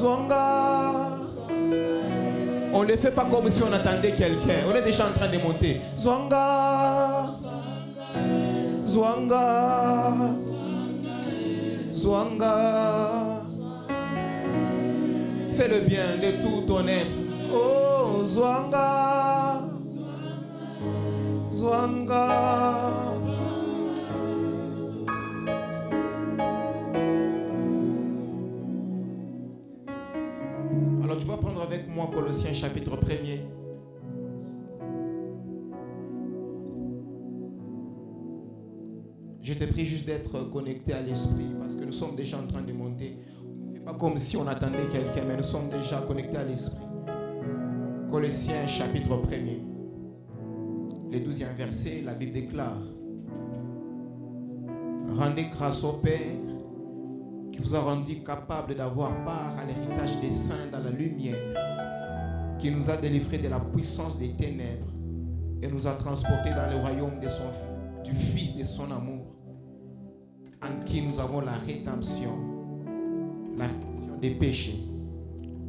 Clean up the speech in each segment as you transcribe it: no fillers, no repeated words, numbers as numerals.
Zwanga. On ne le fait pas comme si on attendait quelqu'un. On est déjà en train de monter. Zwanga. Zwanga. Zwanga. Fais le bien de tout ton être. Oh, Zwanga. Zwanga. Alors tu vas prendre avec moi Colossiens chapitre 1er. Je te prie juste d'être connecté à l'esprit parce que nous sommes déjà en train de monter. Pas comme si on attendait quelqu'un, mais nous sommes déjà connectés à l'esprit. Colossiens chapitre 1er. Le 12e verset, la Bible déclare: rendez grâce au Père qui vous a rendu capable d'avoir part à l'héritage des saints dans la lumière, qui nous a délivrés de la puissance des ténèbres et nous a transportés dans le royaume du Fils de son amour, en qui nous avons la rédemption des péchés.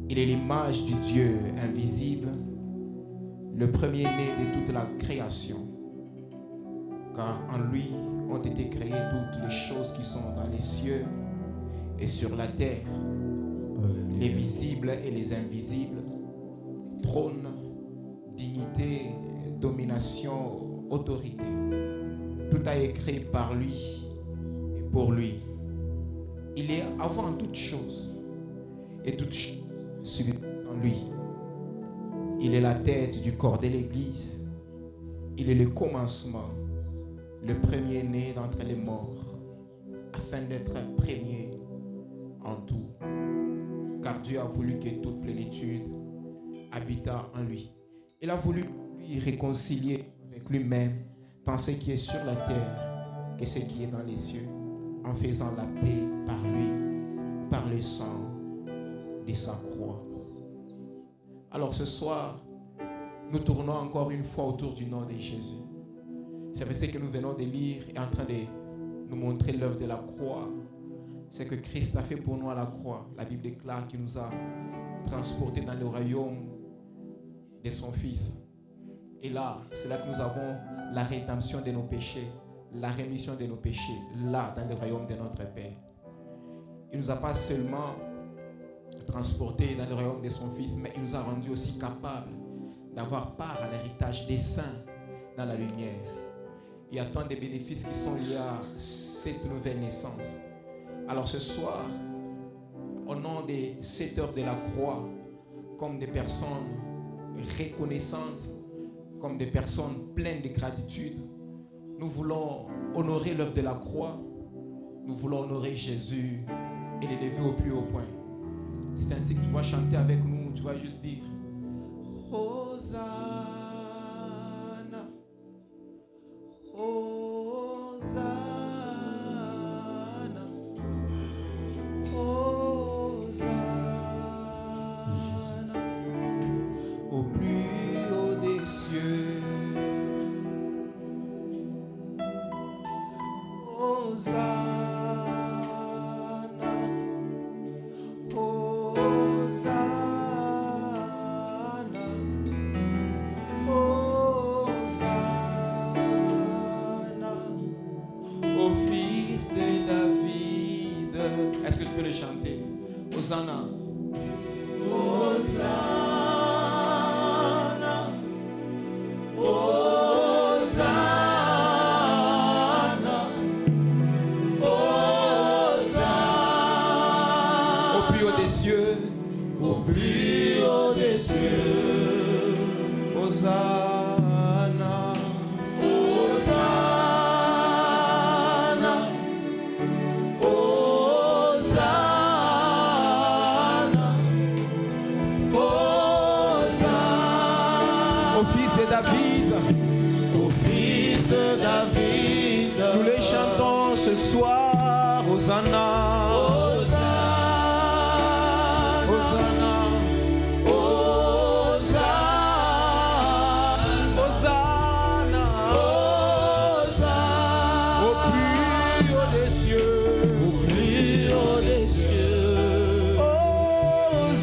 Il est l'image du Dieu invisible, le premier-né de toute la création, car en lui ont été créées toutes les choses qui sont dans les cieux et sur la terre, les visibles et les invisibles, trône, dignité, domination, autorité. Tout a été créé par lui et pour lui. Il est avant toute chose et toute chose subsiste en lui. Il est la tête du corps de l'Église. Il est le commencement, le premier-né d'entre les morts, afin d'être premier en tout. Car Dieu a voulu que toute plénitude habitât en lui. Il a voulu lui réconcilier avec lui-même, tant ce qui est sur la terre que ce qui est dans les cieux, en faisant la paix par lui, par le sang de sa croix. Alors ce soir, nous tournons encore une fois autour du nom de Jésus. C'est ce que nous venons de lire et en train de nous montrer l'œuvre de la croix. C'est que Christ a fait pour nous à la croix. La Bible déclare qu'il nous a transportés dans le royaume de son Fils. Et là, c'est là que nous avons la rédemption de nos péchés, la rémission de nos péchés, là, dans le royaume de notre Père. Il ne nous a pas seulement transportés dans le royaume de son Fils, mais il nous a rendus aussi capables d'avoir part à l'héritage des saints dans la lumière. Il y a tant de bénéfices qui sont liés à cette nouvelle naissance. Alors ce soir, au nom de cette œuvre de la croix, comme des personnes reconnaissantes, comme des personnes pleines de gratitude, nous voulons honorer l'œuvre de la croix, nous voulons honorer Jésus et l'élever au plus haut point. C'est ainsi que tu vas chanter avec nous, tu vas juste dire Hosanna, Hosanna, Hosanna, au plus haut des cieux. Hosanna. Est-ce que je peux le chanter? Hosanna. Hosanna. Hosanna. Hosanna. Au plus haut des cieux. Au plus haut des cieux. Hosanna. Nous les chantons ce soir, Hosanna, Hosanna, Hosanna, Hosanna, Hosanna, au plus haut des cieux, au plus haut des cieux, Hosanna.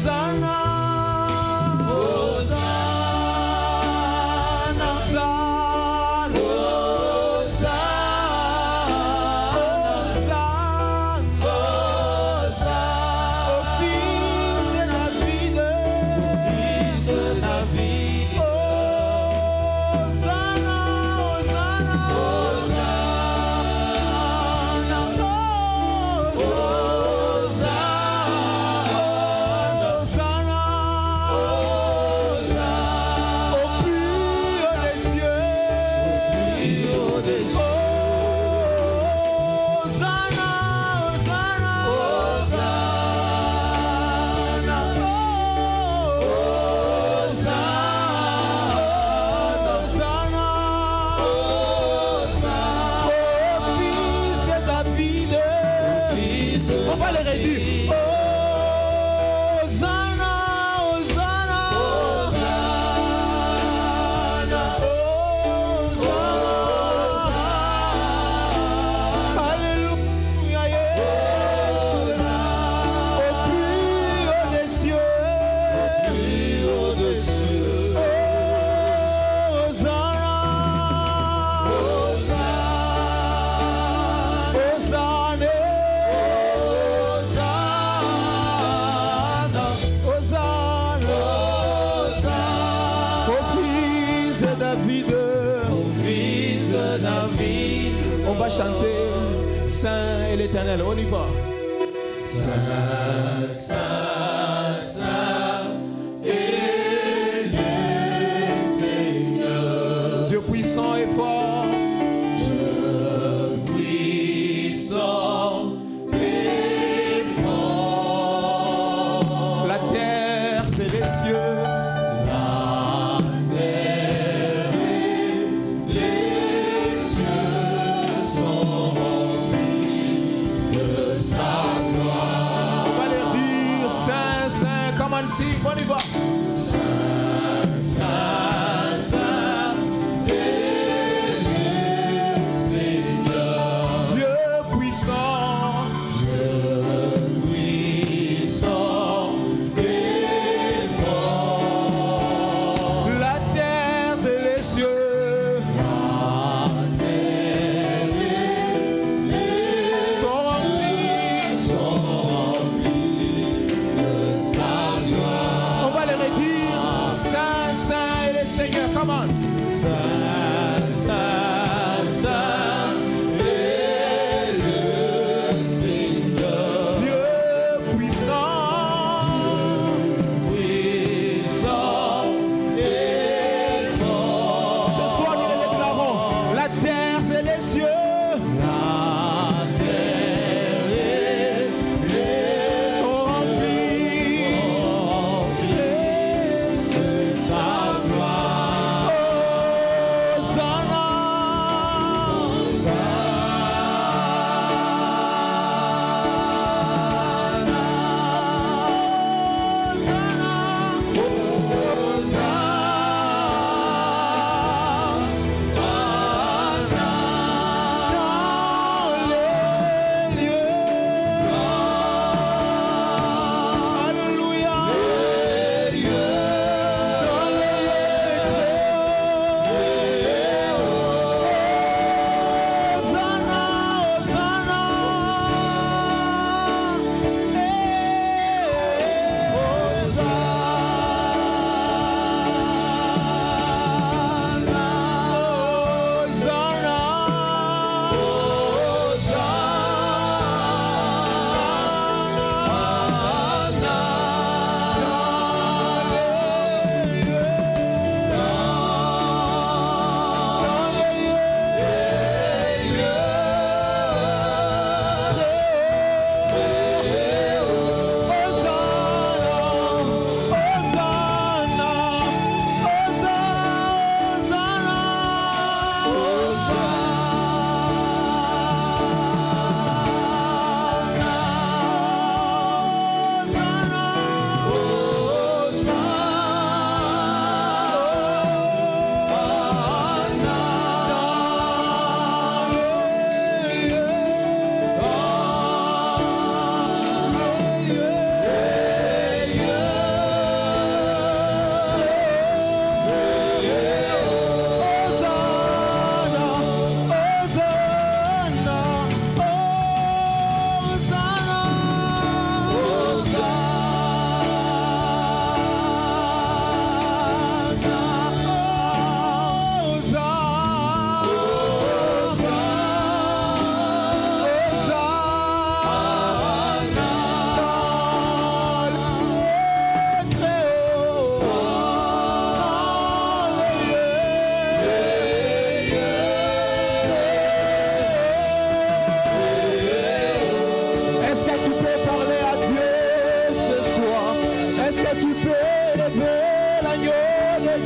chanter. Saint est l'Éternel. On y va. Saint, Saint, Saint est le Seigneur. Dieu puissant et fort. Dieu puissant et fort. La terre et les cieux. La terre et les cieux sont remplis de sa gloire. On va leur dire Saint, Saint, come on, sing, on y va. Saint, Saint, Saint est le Seigneur. Dieu puissant. Dieu puissant et fort. La terre et les cieux La terre et les sont remplis. sont remplis de sa gloire. On va leur dire Saint, Saint est le Seigneur, come on. Saint, Saint, Saint est le Seigneur. Dieu puissant. Puissant et fort. Ce soir nous le déclarons. La terre et les cieux La terre et les sont remplis. de sa gloire. Hosanna.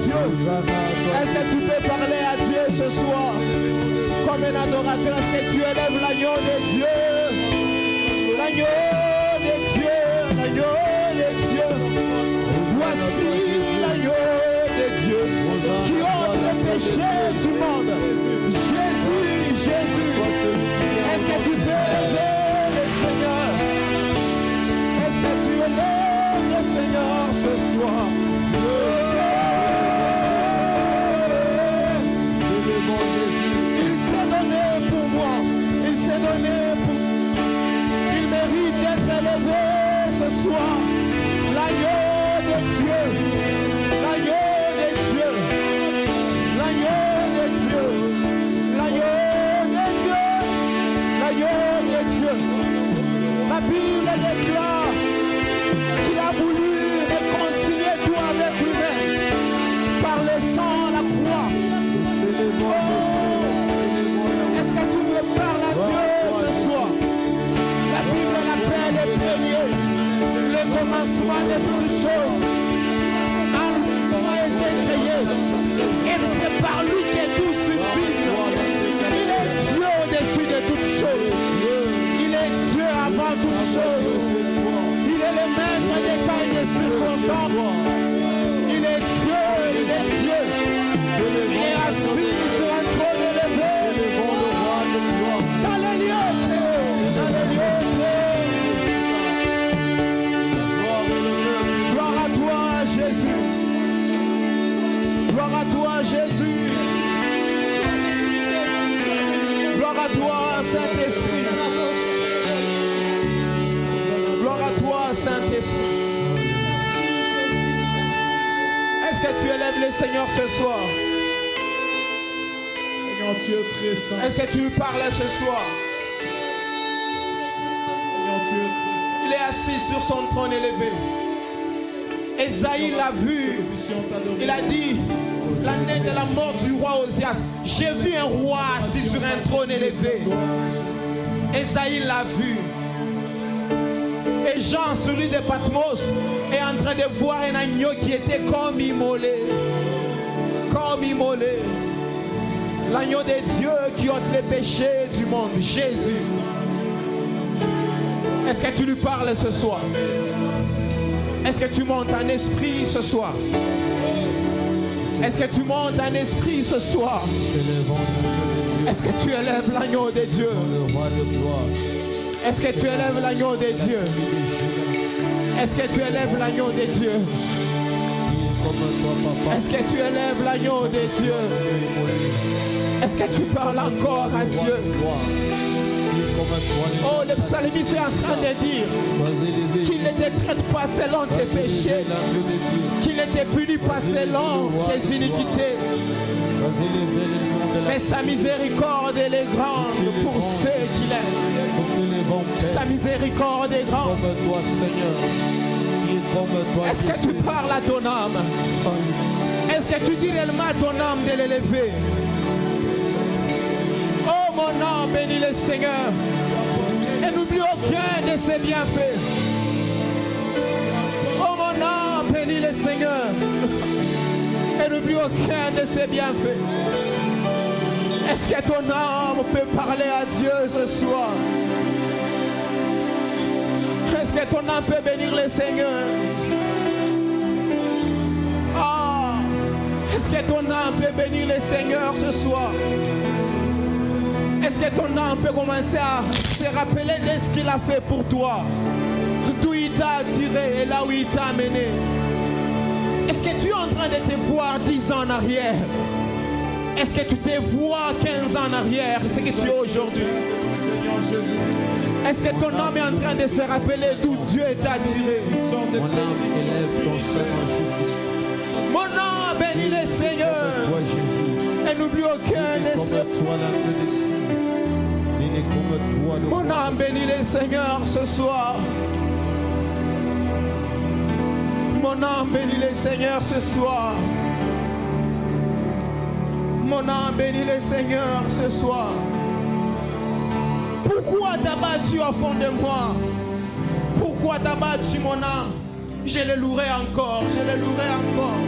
Est-ce que tu peux parler à Dieu ce soir comme un adorateur? Est-ce que tu élèves l'agneau de Dieu? L'agneau de Dieu, l'agneau de Dieu. Voici l'agneau de Dieu qui ôte le péché du monde. Jésus, Jésus. Est-ce que tu peux élever le Seigneur? Est-ce que tu élèves le Seigneur ce soir? Il s'est donné pour moi. Il s'est donné pour... Il mérite d'être élevé ce soir. L'agneau de Dieu. L'agneau de Dieu. L'agneau de Dieu. L'agneau de Dieu. l'agneau de Dieu. La Bible déclare qu'il a voulu réconcilier tout avec lui-même par le sang, la croix. Est-ce que tu me parles à Dieu ce soir? La Bible l'appelle le premier, le commencement de toutes choses. A été créé et c'est par lui que tout subsiste. Il est Dieu au-dessus de toutes choses. Il est Dieu avant toutes choses. Il est le maître des temps et des circonstances. Il est Dieu, il est Dieu. Il est assis sur un trône élevé. Dans les lieux très hauts, dans les lieux très hauts. Gloire à toi, Jésus. Gloire à toi, Jésus. Gloire à toi, Saint-Esprit. Gloire à toi, Saint-Esprit. Est-ce que tu élèves le Seigneur ce soir? Seigneur, tu es très saint. Est-ce que tu lui parles ce soir? Seigneur, tu es très saint. Il est assis sur son trône élevé. Esaïe l'a vu. Il a dit, l'année de la mort du roi Osias, j'ai vu un roi assis sur un trône élevé. Esaïe l'a vu. Et Jean, celui de Patmos, est en train de voir un agneau qui était comme immolé. Comme immolé. L'agneau de Dieu qui ôte les péchés du monde. Jésus. Est-ce que tu lui parles ce soir? Est-ce que tu montes en esprit ce soir? Est-ce que tu montes en esprit ce soir? Est-ce que tu élèves l'agneau de Dieu? Est-ce que tu élèves l'agneau de Dieu? Est-ce que tu élèves l'agneau de Dieu? Est-ce que tu élèves l'agneau de Dieu? Est-ce que tu parles encore à Dieu? Oh, le psalmiste est en train de dire qu'il ne te traite pas selon tes péchés, qu'il ne te punit pas selon tes iniquités, mais sa miséricorde elle est grande pour ceux qu'il aime. Sa miséricorde est grande. Est-ce que tu parles à ton âme? Est-ce que tu dis réellement à ton âme de l'élever? Oh mon âme, bénis le Seigneur. Et n'oublie aucun de ses bienfaits. Oh mon âme, bénis le Seigneur. Et n'oublie aucun de ses bienfaits. Est-ce que ton âme peut parler à Dieu ce soir? Est-ce que ton âme peut bénir le Seigneur? Ah, est-ce que ton âme peut bénir le Seigneur ce soir? Est-ce que ton âme peut commencer à se rappeler de ce qu'il a fait pour toi? D'où il t'a attiré et là où il t'a amené? Est-ce que tu es en train de te voir 10 ans en arrière? Est-ce que tu te vois 15 ans en arrière? Ce que tu es aujourd'hui? Est-ce que ton âme est en train de se rappeler d'où Dieu t'a attiré? Mon âme élève ton Seigneur Jésus. Mon âme bénit le Seigneur. Toi Jésus. Et n'oublie aucun de ces... Mon âme bénit le Seigneur ce soir. Mon âme bénit le Seigneur ce soir. Mon âme bénit le Seigneur ce soir. Pourquoi t'as battu au fond de moi? Pourquoi t'as battu mon âme? Je le louerai encore, je le louerai encore,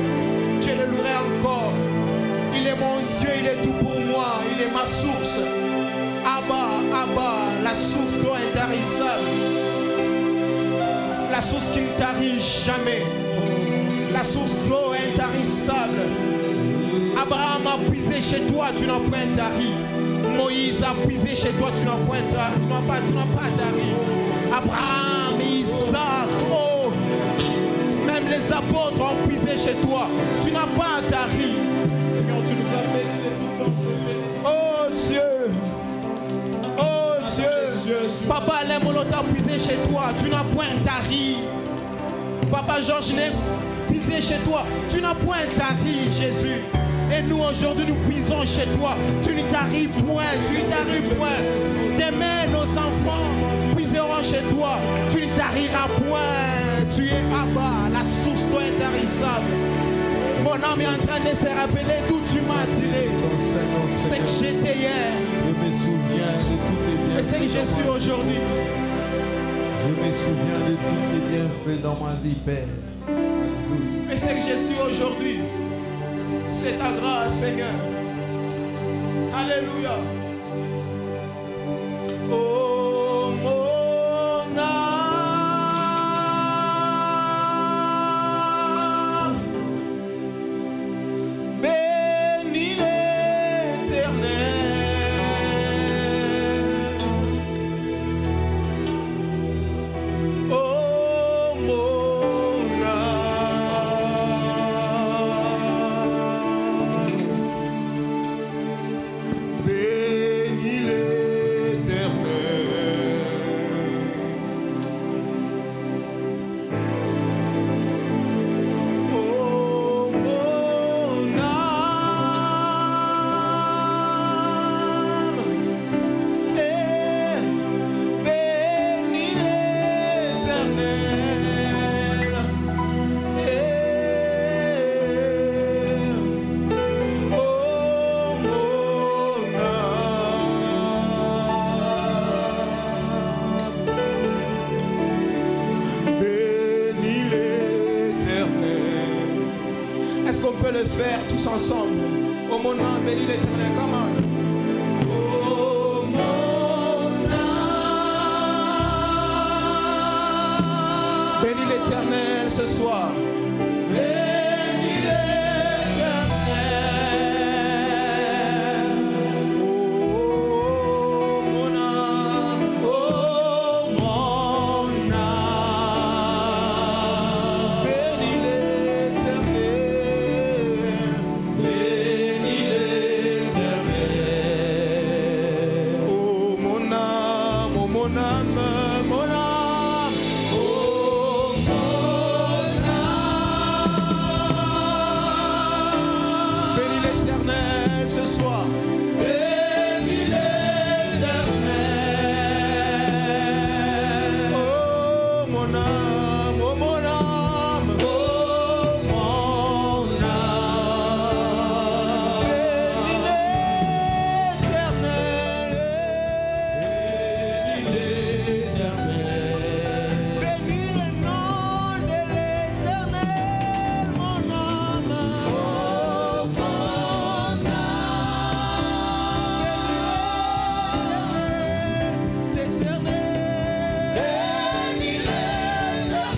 je le louerai encore. Il est mon Dieu, il est tout pour moi, il est ma source. Abba, Abba, la source d'eau intarissable. La source qui ne tarit jamais. La source d'eau intarissable. Abraham a puisé chez toi, tu n'as point tari. Moïse a puisé chez toi, tu n'as point tari. Tu n'as pas tari. Abraham, Isaac, oh, même les apôtres ont puisé chez toi. Tu n'as pas tari. Seigneur, tu nous as bénis de toutes sortes de bénédictions. Oh Dieu. Oh Dieu. Papa Lemolo t'a puisé chez toi. Tu n'as point tari. Papa Georges n'est puisé chez toi. Tu n'as point tari, Jésus. Et nous aujourd'hui nous puisons chez toi. Tu ne t'arrives point, tu ne t'arrives point. Demain nos enfants puiseront chez toi. Tu ne t'arriveras point. Tu es Abba, la source d'eau intarissable. Mon âme est en train de se rappeler d'où tu m'as tiré. C'est que j'étais hier. Je me souviens de tous tes bienfaits. Et c'est que je suis aujourd'hui. Je me souviens de tous tes bienfaits dans ma vie, Père. Et c'est que je suis aujourd'hui. C'est ta grâce, Seigneur. Alléluia. Oh mon âme, bénis l'Éternel. Oh mon âme, bénis l'Éternel. Oh mon âme, et bénis l'Éternel. Oh mon âme, bénis l'Éternel. Est-ce qu'on peut le faire tous ensemble? Oh mon âme, bénis l'Éternel. Come on. Oh mon âme, bénis l'Éternel ce soir. Bénis l'Éternel. Oh mon âme, oh mon âme, bénis l'Éternel. Bénis l'Éternel. Oh mon âme, oh mon âme, mon âme. Oh mon âme, bénis l'Éternel ce soir. Bénis l'Éternel. Oh mon âme, oh mon âme, oh mon âme, bénis l'Éternel. Bénis l'Éternel. Bénis le nom de l'Éternel, mon âme. Oh mon âme, bénis l'Éternel. Bénis l'Éternel.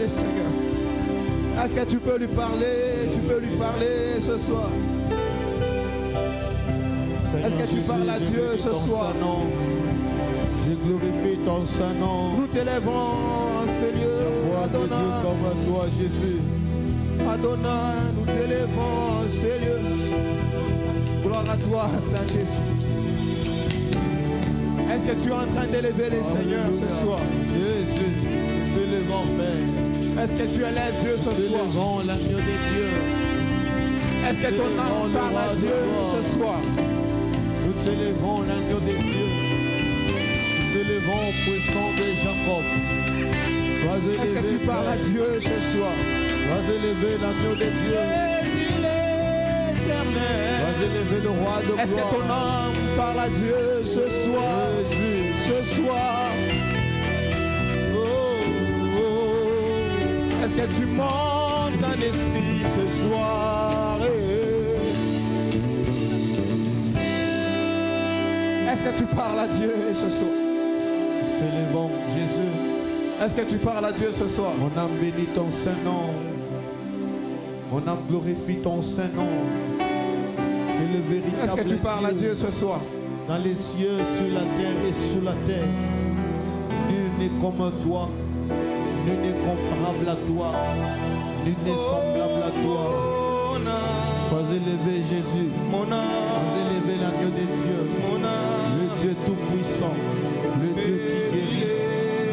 le Seigneur. Est-ce que tu peux lui parler? Tu peux lui parler ce soir. Est-ce que tu parles à Dieu ce soir? Je glorifie ton Saint-Nom. Nous t'élèvons en ce lieu. Dieu comme toi, Jésus. Adonai, nous t'élèvons en ce lieu. Gloire à toi, Saint-Esprit. Est-ce que tu es en train d'élever le Seigneur ce soir? Jésus, nous t'élèvons, Père. Est-ce que tu élèves Dieu ce Nous soir? élevons l'agneau de Dieu. Est-ce que ton âme parle à Dieu ce soir? Nous t'élevons l'agneau de Dieu. Nous t'élevons puissant de Jacob. Est-ce que tu parles à Dieu ce soir? Vas élever l'agneau de Dieu. Vas élever le roi de gloire. Est-ce que ton âme parle à Dieu ce soir? Jésus. Ce soir. Est-ce que tu montes en esprit ce soir? Est-ce que tu parles à Dieu ce soir? T'élevons, Jésus. Est-ce que tu parles à Dieu ce soir? Mon âme bénit ton Saint-Nom. Mon âme glorifie ton Saint-Nom. C'est le véritable. Est-ce que tu parles à Dieu ce soir? Dans les cieux, sur la terre et sous la terre. Nul n'est comme toi. Nul n'est comparable à toi. Nul n'est semblable à toi. Sois élevé, Jésus. Sois élevé, l'agneau de Dieu. Le Dieu tout-puissant. Le Dieu qui guérit.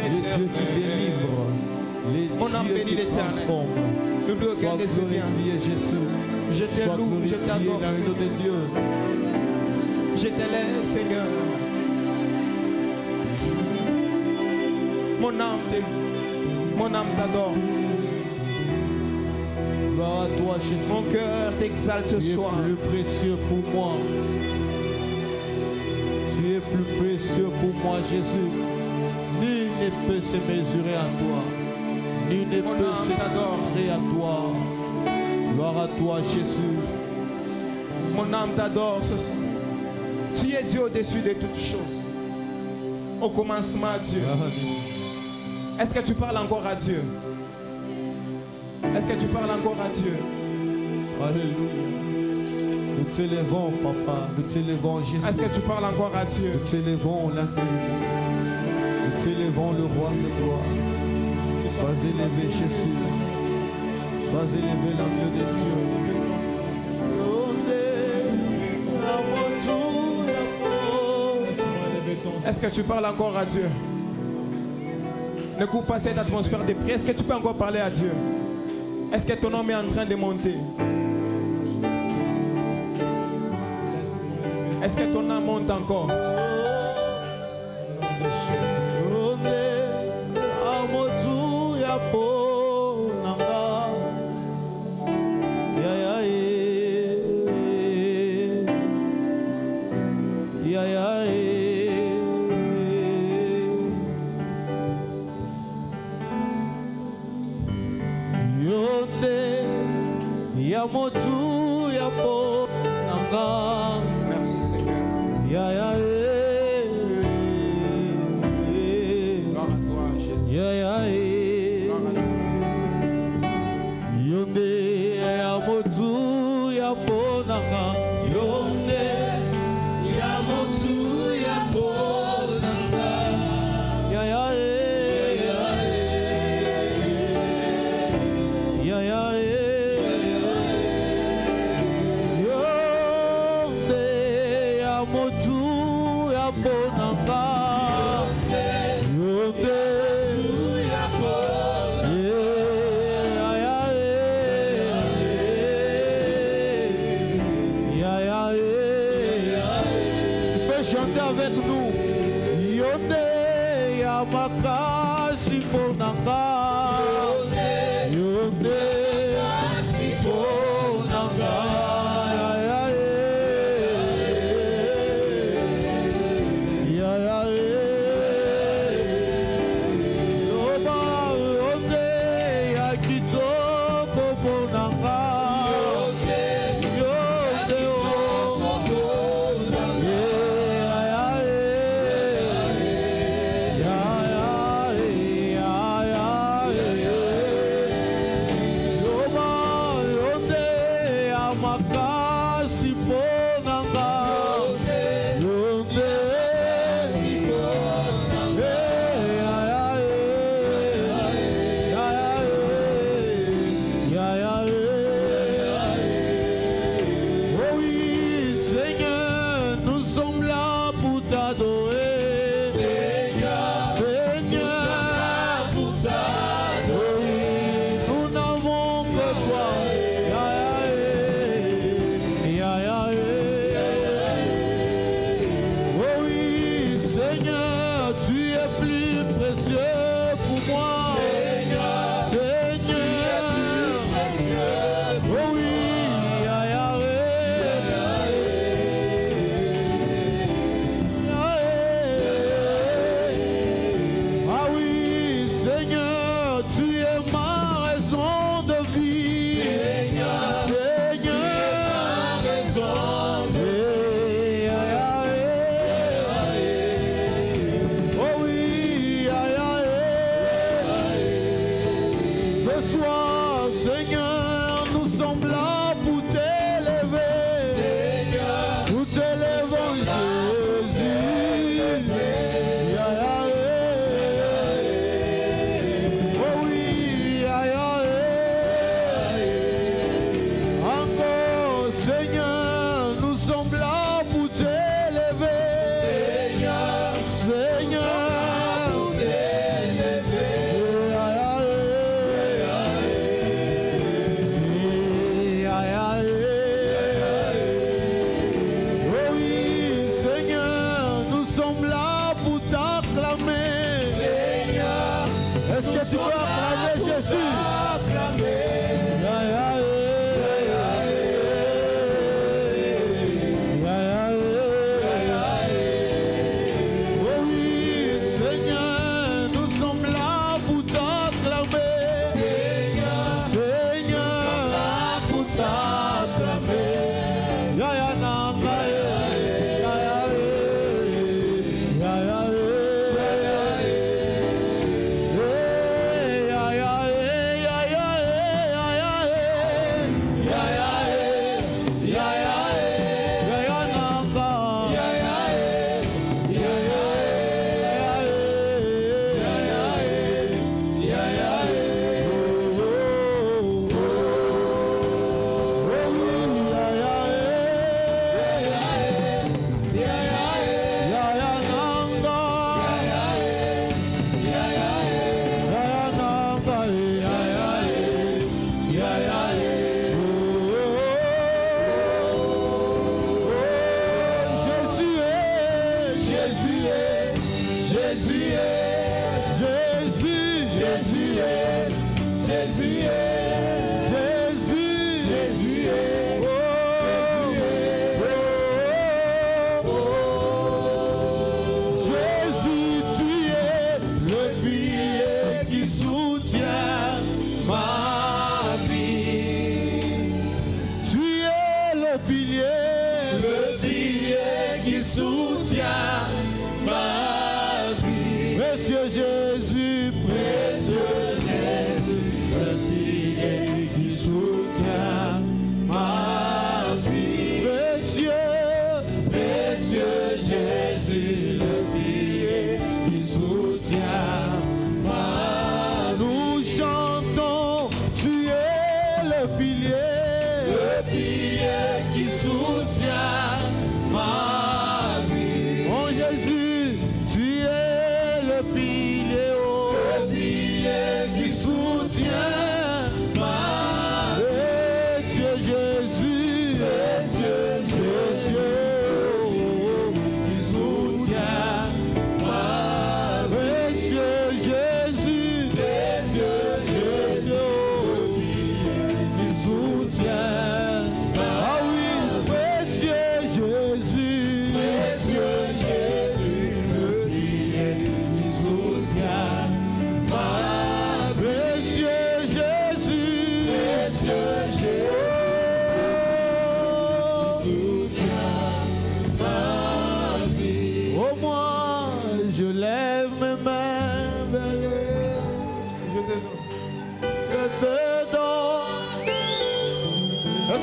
Le Dieu qui délivre. Le Dieu qui transforme. Nous Sois glorifié, Jésus. Je te Sois loue, je glorifié, t'adore, l'agneau de Dieu. Je t'élève, Seigneur. Mon âme t'adore. Gloire à toi, Jésus. Mon cœur t'exalte ce soir. Tu es plus précieux pour moi. Tu es plus précieux pour moi, Jésus. Nul ne peut se mesurer à toi. Nul ne Mon peut âme se t'adore. comparer à toi. Gloire à toi, Jésus. Mon âme t'adore ce soir. Tu es Dieu au-dessus de toutes choses. Au commencement, Dieu. Est-ce que tu parles encore à Dieu? Est-ce que tu parles encore à Dieu? Alléluia. Nous t'élèvons, Papa. Nous t'élèvons, Jésus. Est-ce que tu parles encore à Dieu? Nous t'élèvons, l'agneau. Nous t'élèvons, le roi de gloire. Sois élevé, Jésus. Sois élevé, l'agneau de Dieu. Est-ce que tu parles encore à Dieu? Ne coupe pas cette atmosphère de prière. Est-ce que tu peux encore parler à Dieu? Est-ce que ton nom est en train de monter? Est-ce que ton âme monte encore? Merci Seigneur. Gloire à toi Jésus. Gloire à makasi ponanga Jésus.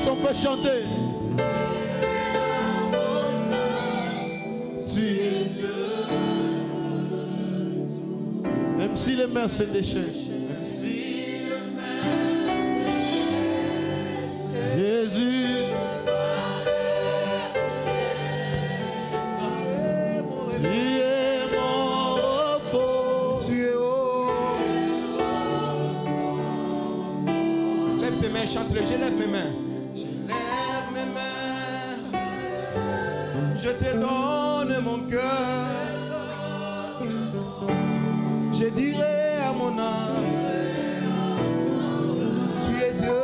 on peut chanter. Tu es Dieu. Même si les mers se déchirent. Jésus. Chante-le, je lève mes mains. Je lève mes mains. Je te donne mon cœur. Je dirai à mon âme, tu es Dieu.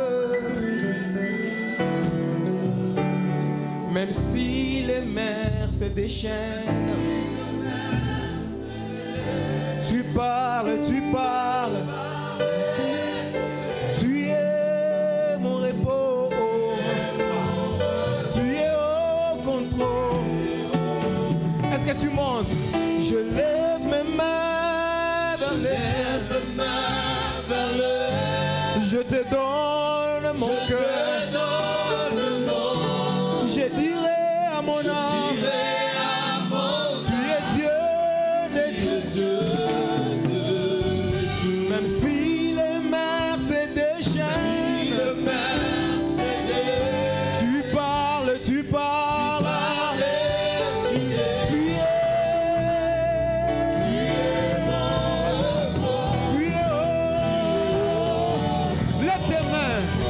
Même si les mers se déchaînent, tu parles, tu parles. Que tu montes, je lève mes mains vers le je te donne mon cœur, je dirai à mon âme, tu es Dieu des dieux, même si les mers se déchaînent, tu parles, tu parles.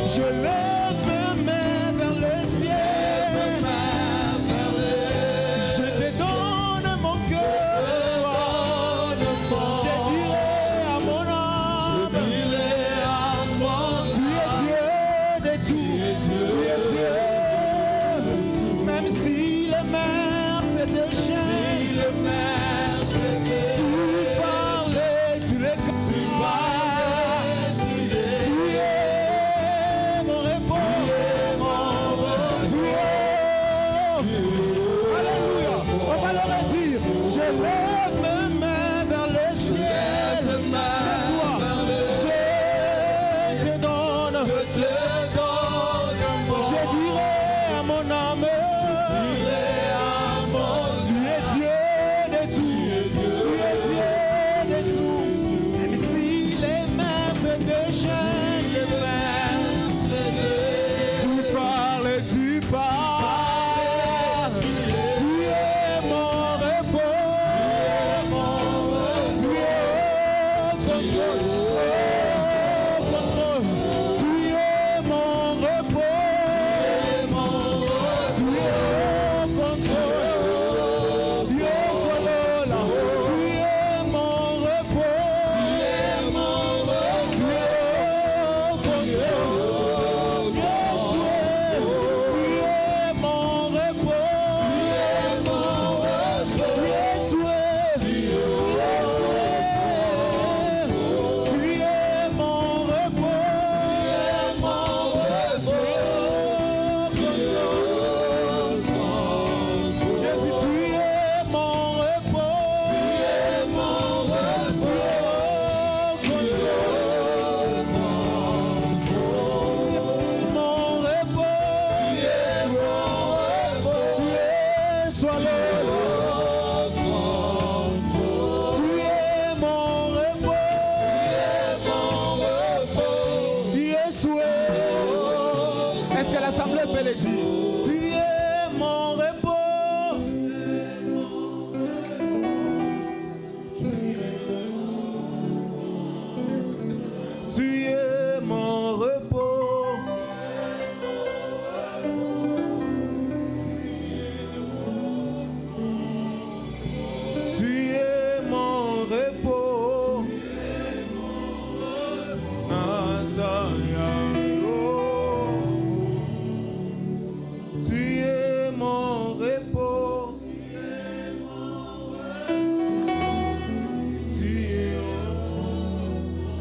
Je lève mes mains vers le ciel. Je te donne mon cœur ce soir. Je dirai à mon âme, tu es Dieu de tout. Tu es Dieu. Même si les mers se déchaînent, tu parles, tu les combats.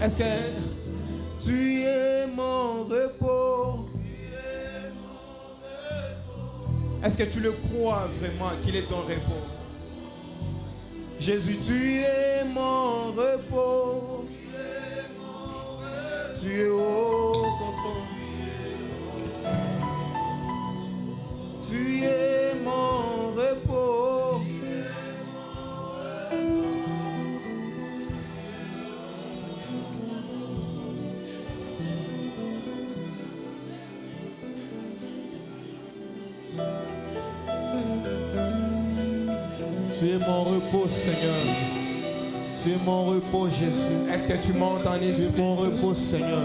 Est-ce que tu es mon repos? Est-ce que tu le crois vraiment qu'il est ton repos? Jésus, tu es mon repos. Tu es au contrôle. Tu es mon repos, Seigneur. Tu es mon repos, Jésus. Est-ce que tu montes en esprit? Tu es mon repos, Seigneur.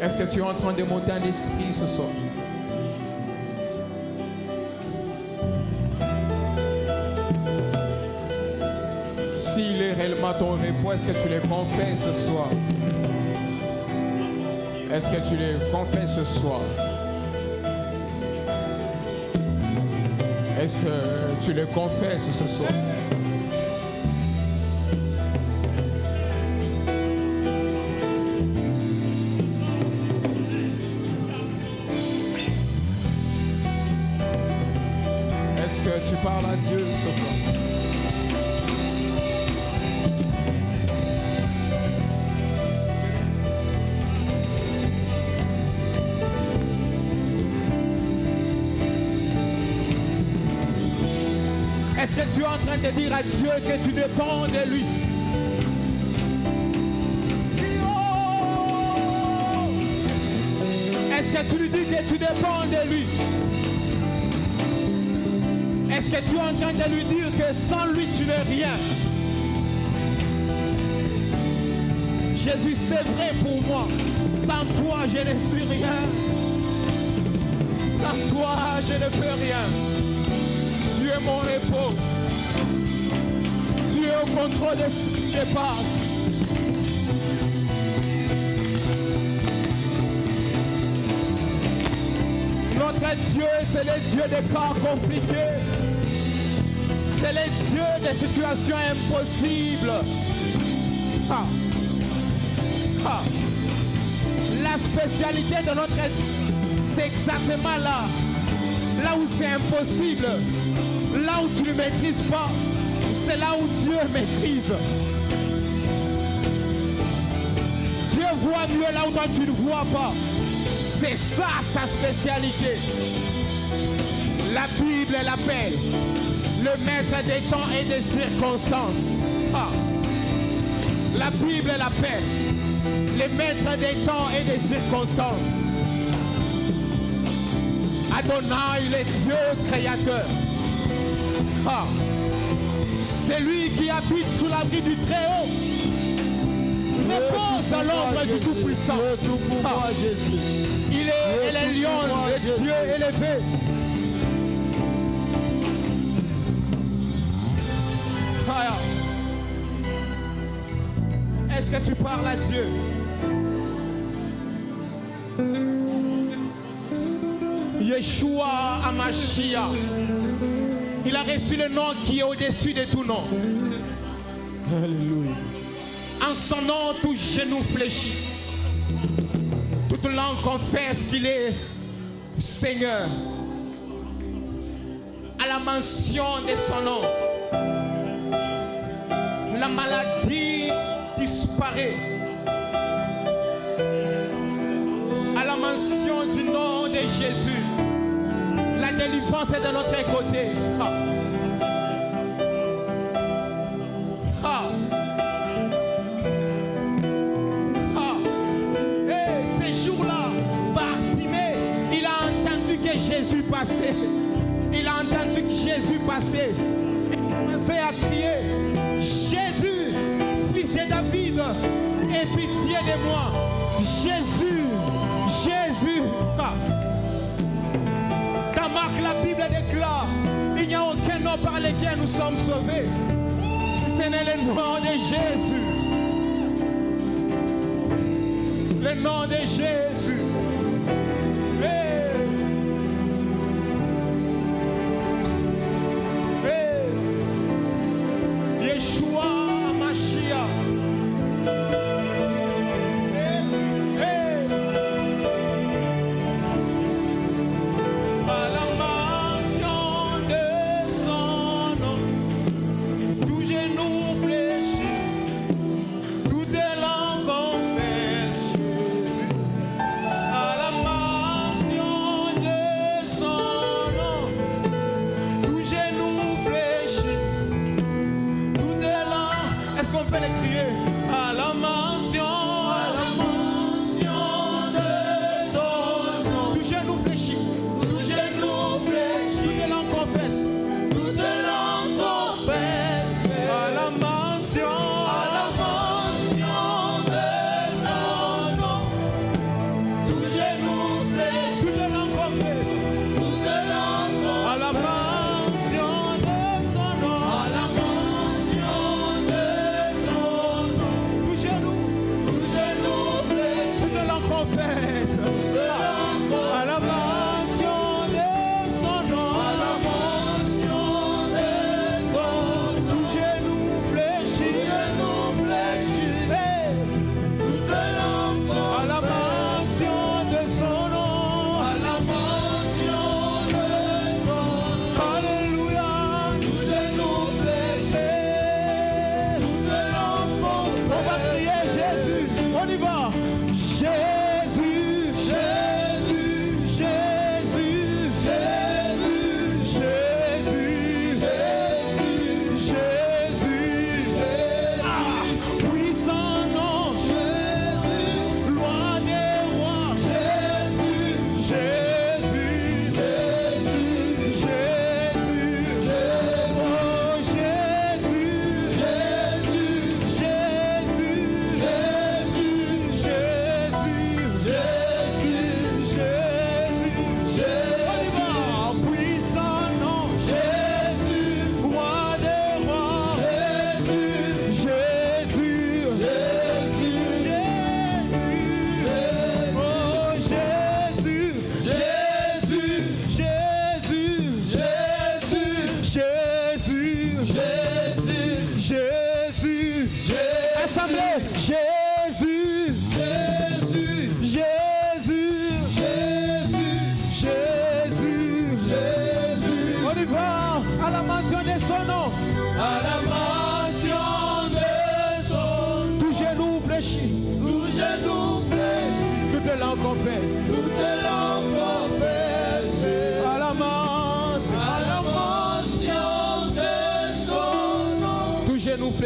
Est-ce que tu es en train de monter en esprit ce soir? S'il est réellement ton repos, est-ce que tu le confesses ce soir? Est-ce que tu le confesses ce soir? Est-ce que tu le confesses ce soir? Est-ce que tu parles à Dieu ce soir? Est-ce que tu es en train de dire à Dieu que tu dépends de lui? Est-ce que tu lui dis que tu dépends de lui? Est-ce que tu es en train de lui dire que sans lui tu n'es rien? Jésus, c'est vrai pour moi. Sans toi, je ne suis rien. Sans toi, je ne peux rien. Tu es mon repos. Tu es au contrôle de ce qui se passe. Notre Dieu, c'est le Dieu des cas compliqués. C'est le Dieu des situations impossibles. Ah. Ah. La spécialité de notre Dieu, c'est exactement là. Là où c'est impossible. Là où tu ne maîtrises pas, c'est là où Dieu maîtrise. Dieu voit mieux là où toi tu ne vois pas. C'est ça sa spécialité. La Bible l'appelle le maître des temps et des circonstances. Ah. La Bible l'appelle le maître des temps et des circonstances. Adonai, le Dieu créateur. Ah. C'est lui qui habite sous l'abri du Très-Haut. Repose à l'ombre du Tout-Puissant. Ah. Il est le lion, le Dieu élevé. Ah. Est-ce que tu parles à Dieu? Yeshua Hamashiach. Il a reçu le nom qui est au-dessus de tout nom. Alléluia. En son nom, tout genou fléchit. Toute langue confesse qu'il est Seigneur. À la mention de son nom, la maladie disparaît. À la mention du nom de Jésus, la délivrance est de notre côté. Ah. Ah. Ah. Et ces jours-là, Bartimée, il a entendu que Jésus passait. Il a entendu que Jésus passait. Il a commencé à crier, Jésus, fils de David, aie pitié de moi. Jésus, Jésus. Ah. Dans Marc, la Bible déclare, il n'y a aucun nom par lequel nous sommes sauvés, si ce n'est le nom de Jésus. Le nom de Jésus. Hey. Hey. Yeshua Hamashiach.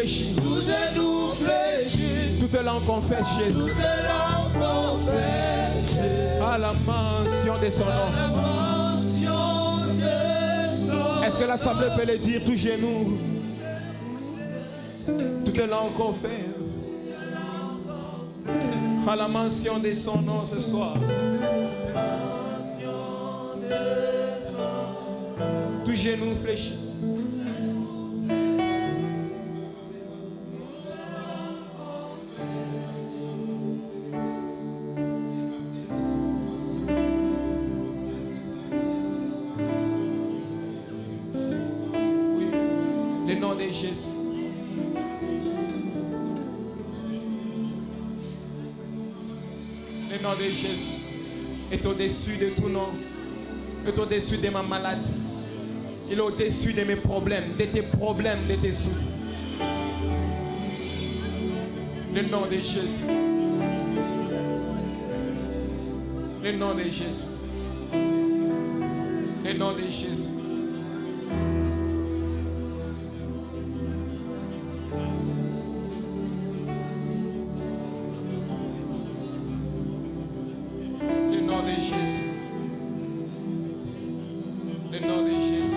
fléchit. Tout genou fléchit. Toute langue confesse Jésus. Toute langue confesse Jésus. À la mention de son À la nom. mention de son Est-ce que l'assemblée peut le dire, tout genou? Toute langue confesse. À la mention de son nom ce soir. Tout genou fléchit. Oui, le nom de Jésus. Le nom de Jésus est au-dessus de tout nom, est au-dessus de ma maladie, il est au-dessus de mes problèmes, de tes problèmes, de tes soucis. Le nom de Jésus. Le nom de Jésus. Le nom de Jésus. Le nom de Jésus. Le nom de Jésus.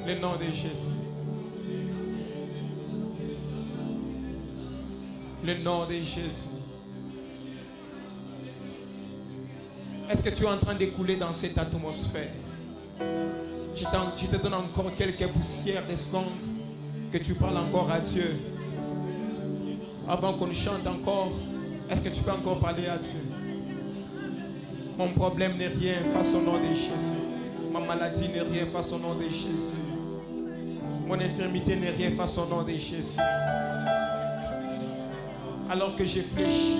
Le nom de Jésus. Le nom de Jésus. Est-ce que tu es en train d'écouler dans cette atmosphère? Je te donne encore quelques poussières de secondes que tu parles encore à Dieu. Avant qu'on chante encore, est-ce que tu peux encore parler à Dieu? Mon problème n'est rien face au nom de Jésus. Ma maladie n'est rien face au nom de Jésus. Mon infirmité n'est rien face au nom de Jésus. Alors que je fléchis,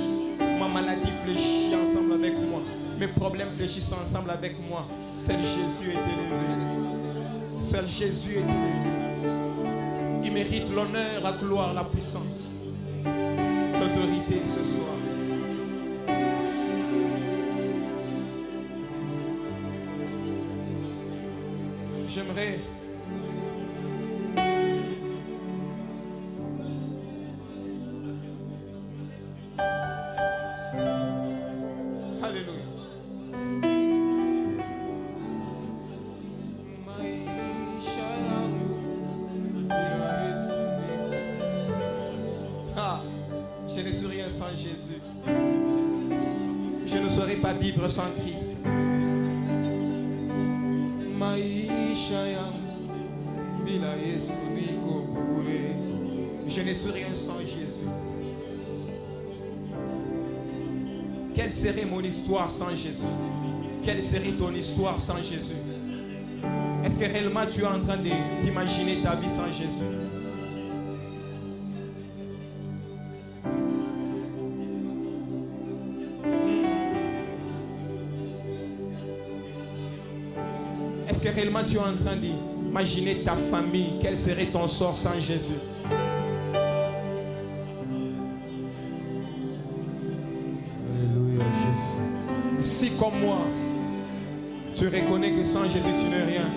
ma maladie fléchit ensemble avec moi. Mes problèmes fléchissent ensemble avec moi. Seul Jésus est élevé. Seul Jésus est élevé. Il mérite l'honneur, la gloire, la puissance, l'autorité ce soir. J'aimerais je ne suis rien sans Jésus. Je ne saurais pas vivre sans Christ. Je ne suis rien sans Jésus. Quelle serait mon histoire sans Jésus? Quelle serait ton histoire sans Jésus? Est-ce que réellement tu es en train d'imaginer ta vie sans Jésus? Est-ce que réellement tu es en train d'imaginer ta famille? Quel serait ton sort sans Jésus? Alléluia, Jésus. Si comme moi, tu reconnais que sans Jésus tu n'es rien.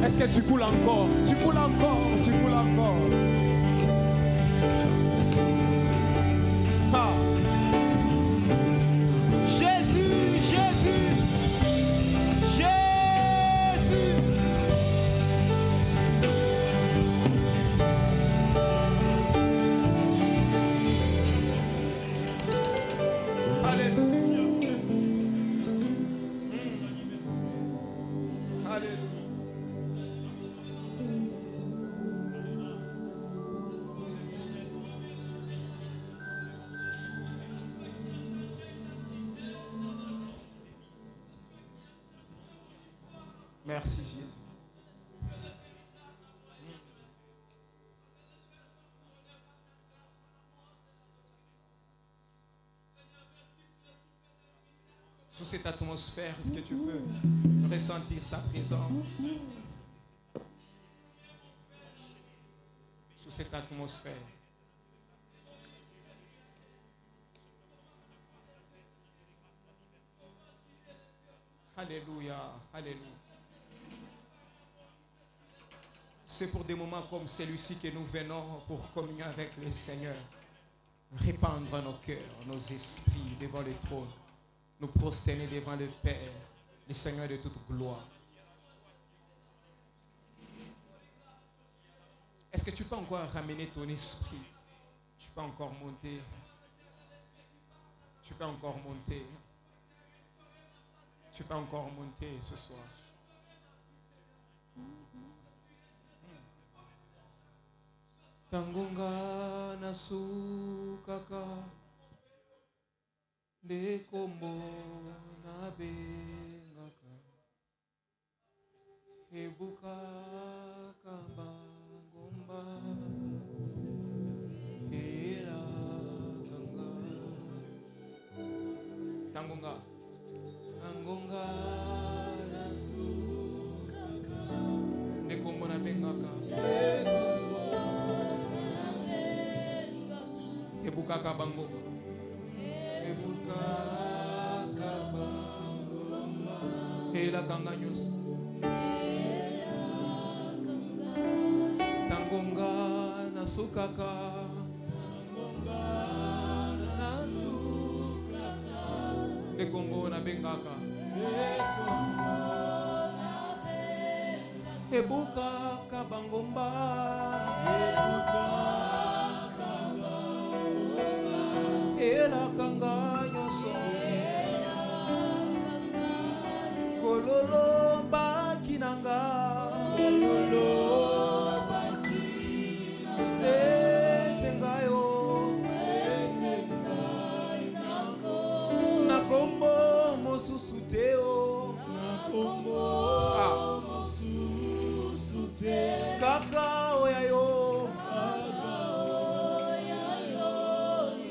Est-ce que tu coules encore? Tu coules encore, tu coules encore. Ah. Jésus, Jésus, Jésus. Alléluia. Alléluia. Merci Jésus. Sous cette atmosphère, est-ce que tu peux ressentir sa présence? Sous cette atmosphère. Alléluia, alléluia. C'est pour des moments comme celui-ci que nous venons pour communier avec le Seigneur. Répandre nos cœurs, nos esprits devant le trône. Nous prosterner devant le Père, le Seigneur de toute gloire. Est-ce que tu peux encore ramener ton esprit? Tu peux encore monter. Tu peux encore monter. Tu peux encore monter ce soir. Tangonga nasukaka dekombo na bengaka ebuka kabangomba era kanga tangonga tangonga nasukaka dekombo na bengaka ebuka kabangomba ebuka kabangomba era kanga nyusi tangonga nasukaka dekombo na bengaka ebuka kabangomba era kanga nyonso kololo bakinanga etengayo nakombo mosusu teo kaka oyayo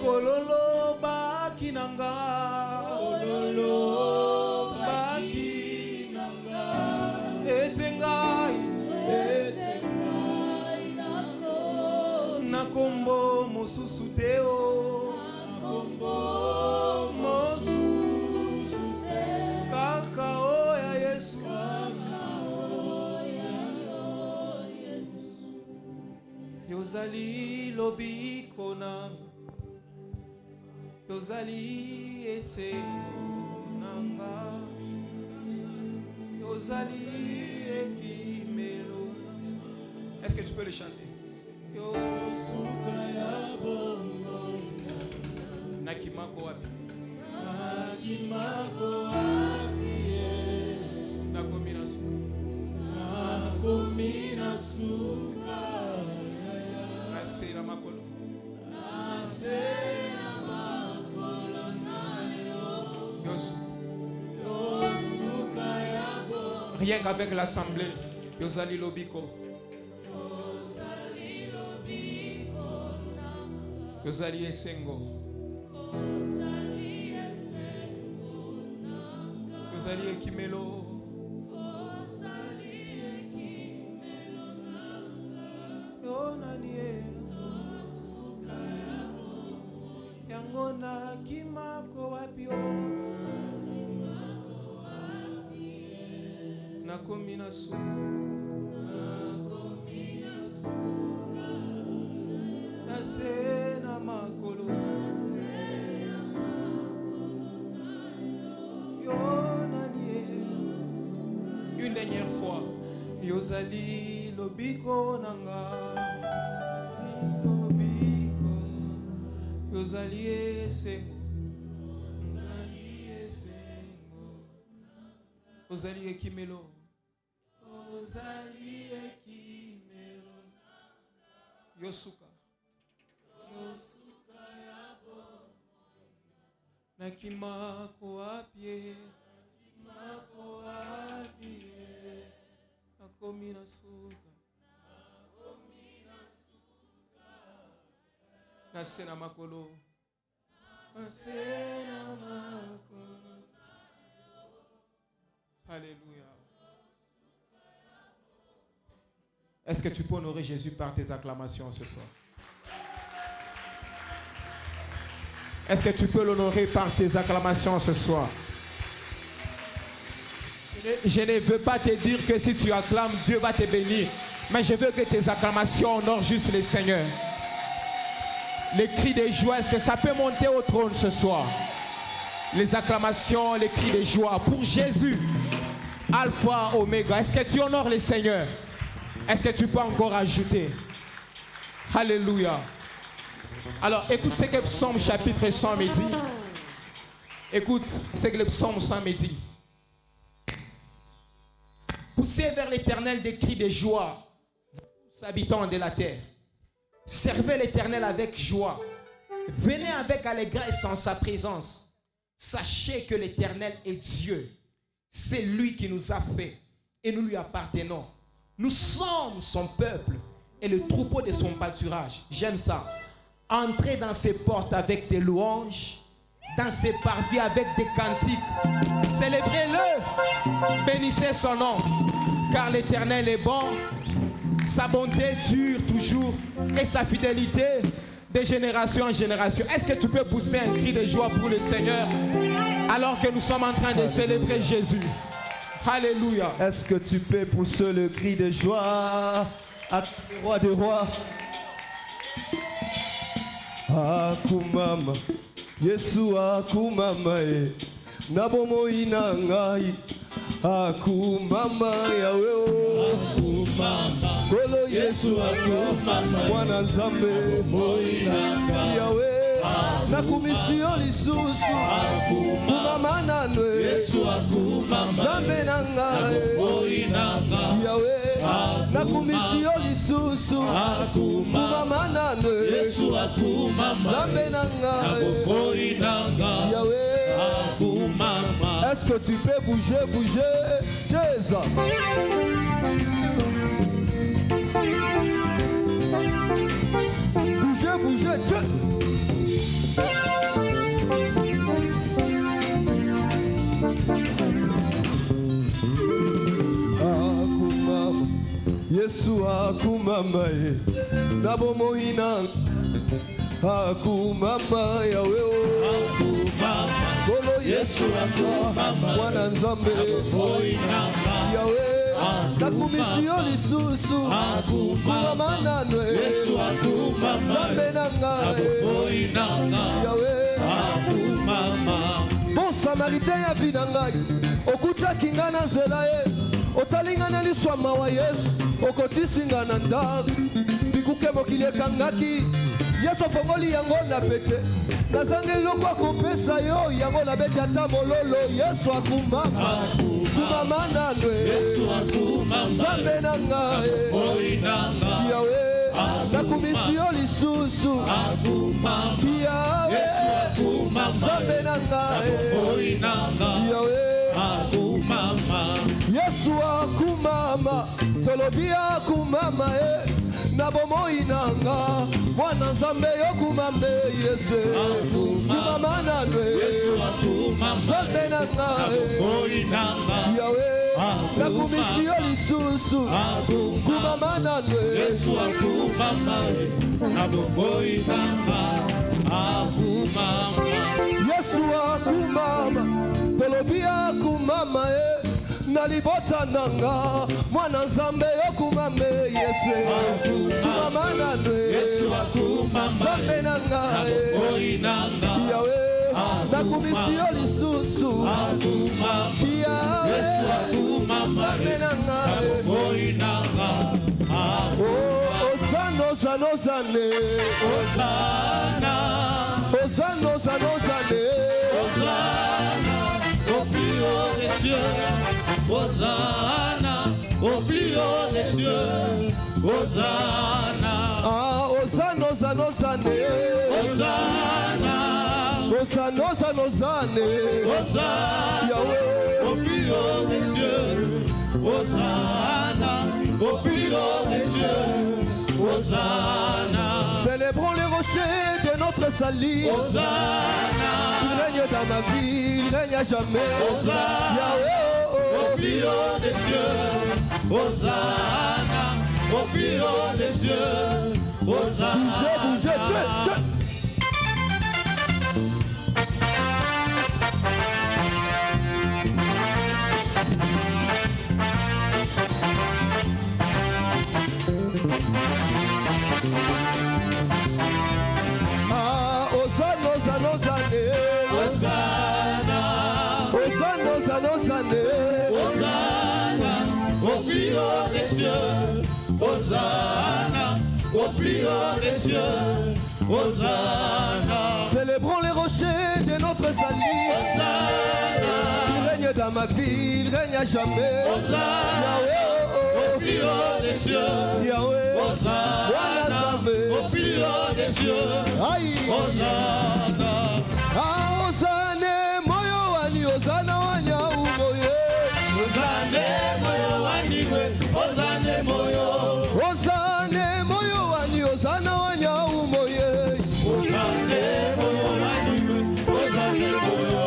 kololo bakinanga etengai nakombo mosusu teo mosusu kaka oya Yesu yozali lobiko nanga yozali esengo nanga yozali ekimelo. Est-ce que tu peux le chanter? Yosuka ya bongo nakimako wapi? Nakimako wapi Yesu? Nakomi nasuka nasera makolo rien qu'avec l'assemblée yozali lobiko yozali esengo yozali ekimelo yonanie yango nakimako wapio nakomi nasuka nase na makolo yonanie une dernière fois yozali lobiko nanga lobiko yozali esengo ozali ekimelo yosuka yabo nakimako apie nakomi nasuka nasena makolo Alléluia. Est-ce que tu peux honorer Jésus par tes acclamations ce soir? Est-ce que tu peux l'honorer par tes acclamations ce soir? Je ne veux pas te dire que si tu acclames, Dieu va te bénir. Mais je veux que tes acclamations honorent juste le Seigneur. Les cris de joie, est-ce que ça peut monter au trône ce soir? Les acclamations, les cris de joie pour Jésus, Alpha, Oméga. Est-ce que tu honores le Seigneur? Est-ce que tu peux encore ajouter? Alléluia. Alors, écoute ce que le psaume chapitre 100 me dit. Écoute ce que le psaume 100 me dit. Poussez vers l'Éternel des cris de joie, vous habitants de la terre. Servez l'Éternel avec joie. Venez avec allégresse en sa présence. Sachez que l'Éternel est Dieu. C'est lui qui nous a fait et nous lui appartenons. Nous sommes son peuple et le troupeau de son pâturage. J'aime ça. Entrez dans ses portes avec des louanges, dans ses parvis avec des cantiques. Célébrez-le, bénissez son nom, car l'Éternel est bon. Sa bonté dure toujours et sa fidélité de génération en génération. Est-ce que tu peux pousser un cri de joie pour le Seigneur alors que nous sommes en train de célébrer Jésus? Alléluia. Est-ce que tu peux pousser le cri de joie à le roi des rois? Akumama, Yesu akumama, nabomo inangai. Akumama Yahweh, akumama. Kolo Yesu akumama, mwana nzambe Yahweh, nakumisio lisusu akumama nanwe. Yesu akumama, nzambe nangae Yahweh, nakumisio lisusu akumama nanwe. Yesu akumama, nzambe nangae Yahweh akumama. Est-ce que tu peux bouger, bouger, Jésus? Bouger, bouger, Jésus. Akumama, Yesu akumama, nabomo ina. Akumama Yahweh, akumama. Kolo Yesu akumama, mwana nzambe Yahweh, nakumisio lisusu akumama nanwe. Yesu akumama, nzambe nangae Yahweh akumama. Bon samaritain ya vida ngai, okutaki nga na nzela ye, otalinga na liswama wa Yesu, okotisi nga na ndari bikuke mokili ekangaki. Yesu afongoli yango na pete, nazange loko akopesa yo yango na beti ata mololo. Yesu akumama, kumama nanwe. Yesu akumama, nzambe nangae Yahweh, nakumisio lisusu Yahweh, nzambe nangae Yahweh akumama. Yesu akumama, tolobi akumama na bomoi nanga, mwana nzambe yokumambe Yesu kumama nanwe. Yesu akumama, nzambe nanga Yahweh, nakumisio lisusu kumama nanwe. Yesu akumama, na bomoi nanga akumama. Yesu akumama, tolobi akumama nalibota nanga, mwana nzambe yokumambe Yesu kumama nanwe. Yesu akumama, nzambe nanga Yahweh, nakumisio lisusu Yahweh, nzambe nanga. Osana, osana, osane, osana, osana, osana, osane, osana au plus haut des cieux. Hosanna au plus haut des cieux. Hosanna. Ah, Hosanna, Hosanna, Hosanna. Hosanna. Hosanna, Hosanna, Hosanna. Hosanna. Yahweh au plus haut des cieux. Hosanna au plus haut des cieux. Hosanna. Célébrons les rochers de notre salut. Hosanna. Il règne dans ma vie, il règne à jamais. Hosanna. Yahweh. au plus haut des cieux, Hosanna, au plus haut des cieux, Hosanna. Bougez, bougez, au plus haut des cieux, Hosanna, au plus haut des cieux, Hosanna. Célébrons les rochers de notre salut, Hosanna. Il règne dans ma vie, il règne à jamais, Hosanna, Yahweh, au plus haut des cieux, Yahweh, Hosanna, au plus haut des cieux, Hosanna. Hosanna, moyo wani, Hosanna wani aumoye. Hosanna moyo wani we, Hosanna moyo. Hosanna moyo wani, Hosanna wani aumoye. Hosanna moyo wani we, Hosanna moyo.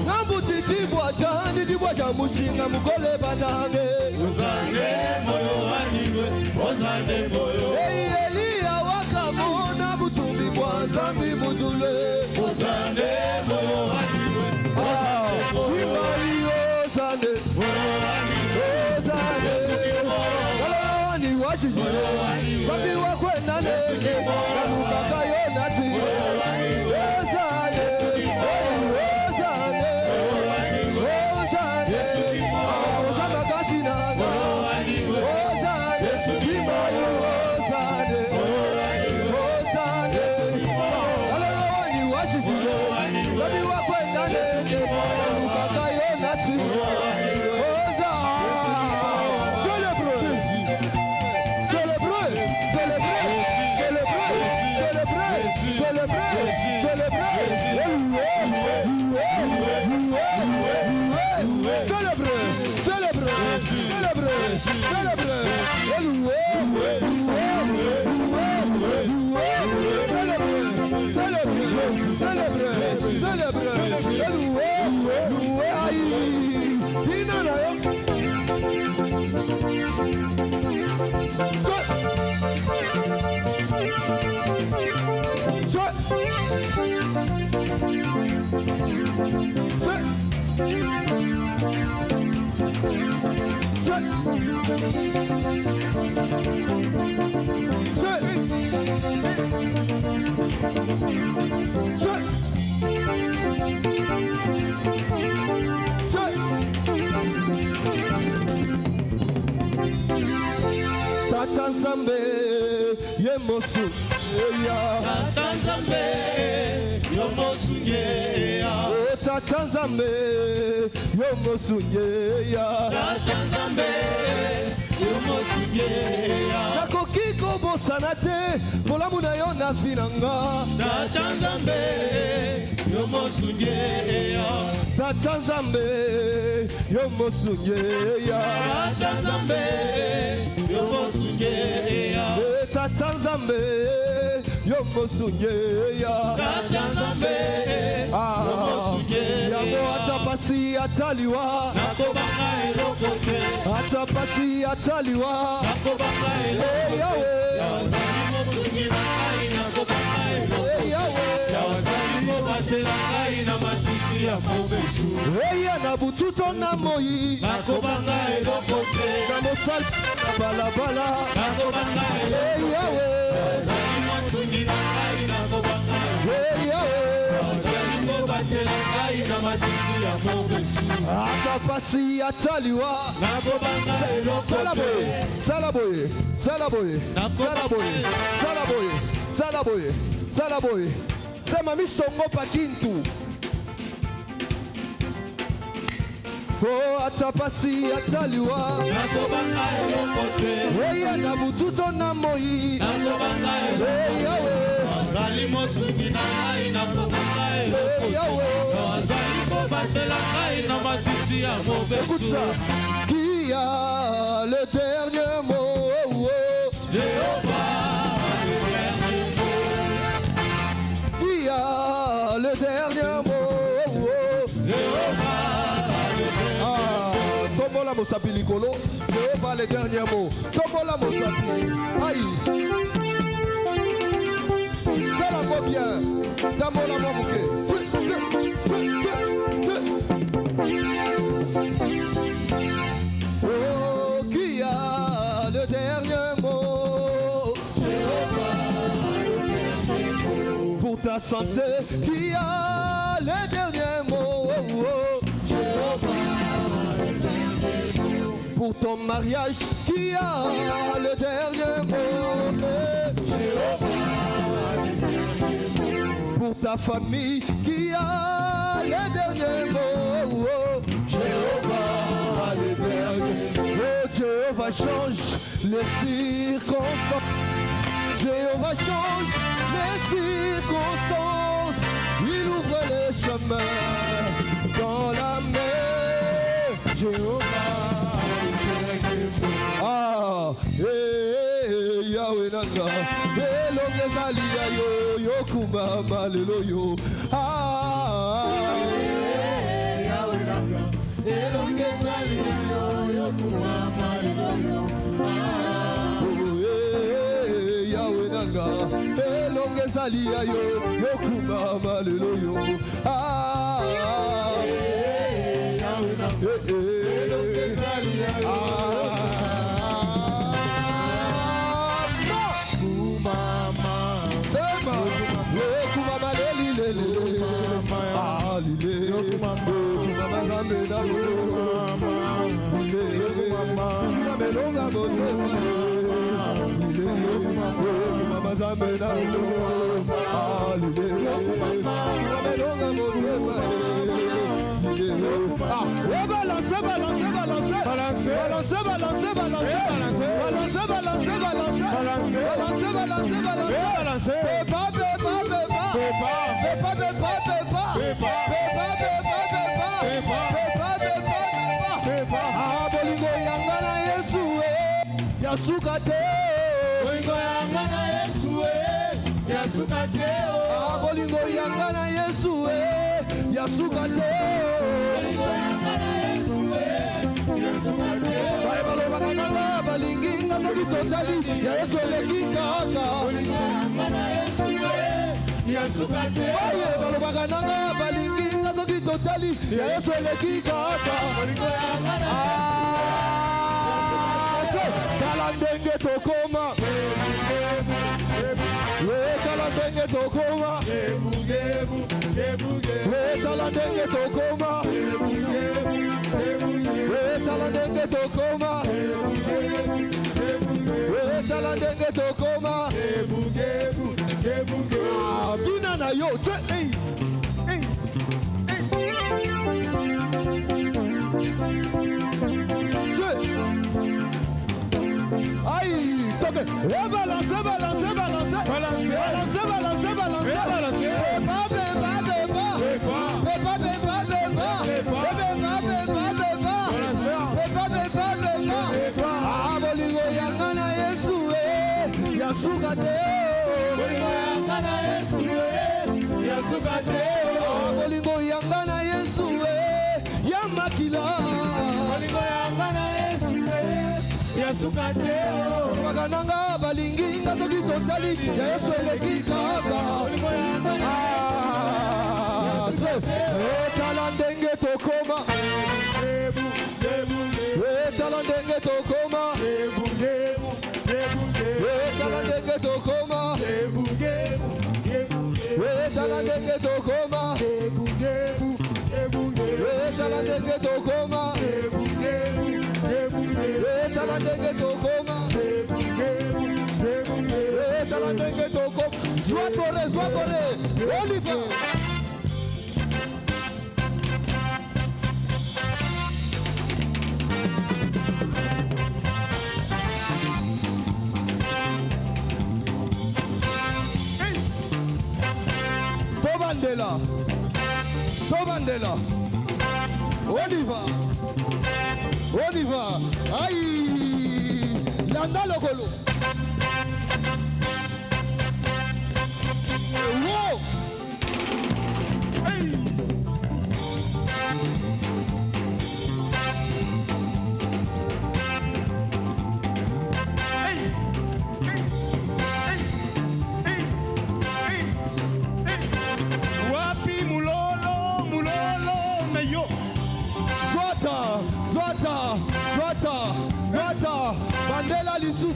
Nambuti tibwa jani, tibwa jamushinga mukole banange. Hosanna moyo wani we, Hosanna moyo. Elia wakamona butumbi kwanza mbibutule. Hosanna moyo wani we, Hosanna moyo. Hosanna, Sabi wakwe naneke, kanuka kayonati. Hosanna, Hosanna, Hosanna, Hosanna kasinanga. Hosanna, Timayo, Hosanna, Hosanna. Alawani wachizile, sabi wakwe naneke, kanuka kayonati. Tata Nzambe yemosu eya. Tata Nzambe yemosu eya. Tata Nzambe yemosu eya. Tata Nzambe yemosu eya. Nakoki kobosana te bolamu na yo na finanga. Tata Nzambe yemosu eya. Tata Nzambe yemosu eya. Tata Nzambe yemosu eya. Tata Nzambe yemosu eya. Tata Nzambe yemosu eya. Yabo atapasi ataliwa nakobanga elokote. Atapasi ataliwa nakobanga elokote. Yahweh yazali mosungira ngai nakobanga elokote. Yahweh yazali mobatela ngai na matiti ya mobesu. Eya na bututo na moi nakobanga elokote. Na mosali na balabala nakobanga elokote. Yahweh yazali mosungira ngai nakobanga elokote. Yahweh yazali mobatela ngai na matiti ya mobesu. Atapasi ataliwa nakobanga elokote. Salaboye, salaboye, salaboye, salaboye, salaboye, salaboye. Sema mistongo pakintu. Oh, atapasi ataliwa nakobanga elokote. Oya na bututo na moi nakobanga elokote. Yahweh azali mosungi na ngai nakobanga elokote. Yahweh azali kobatela ngai na matiti ya mobesu. Écoute ça. Qui a le dernier mot? Jéhovah le dernier mot. Qui a le dernier mot? Jéhovah le dernier mot. mosapi likolo. Jéhovah les derniers mots. Tombola mosapi. Aïe. C'est la voix bien. Tambola moi bouquet. Oh, qui a le dernier mot? Pour ta santé, qui a le dernier mot? Pour ton mariage, qui a le dernier mot? Pour ta famille, qui a le dernier mot? Jéhovah, le dernier mot. Oh, Jéhovah change les circonstances. Jéhovah change les circonstances. Il ouvre les chemins dans la mer. Jéhovah. Ah, Yahweh Nanga, Elonge Zalia yo, Yokuma Malelo yo. Ah, Yahweh Nanga, Elonge Zalia yo, Yokuma Malelo yo. Ah, Yahweh Nanga, Elonge Zalia yo, Yokuma Malelo yo. Ah, Yahweh Nanga, Elonge Zalia yo. Yasukate, bolingo yangana Yesu Yasukate, bolingo yangana Yesu Yasukate, bolingo yangana Yesu Yasukate. Balo bakanga balingi ngazoki totali ya Yesu lekikaka. Bolingo yangana Yesu Yasukate. Balo bakanga balingi ngazoki totali ya Yesu lekikaka. Bolingo yangana Talandenge tokoma, talandenge tokoma, talandenge tokoma, talandenge tokoma, talandenge tokoma. Bina na yo, aïe, toque, balance, balance, balance, balance, balance, balance, balance, bolingo yangana Yesu ya makila Yasukate, bagananga balingi ngazoki totali ya Yesu eleki kaka. Ah, talandenge tokoma, talandenge tokoma, talandenge tokoma, talandenge tokoma, talandenge tokoma. Talandenge tokoma, talandenge tokoma. Zwakore, Oliver. Tobandela, Oliver. Oliver, aïe, landa lokolo. Wow. Hey.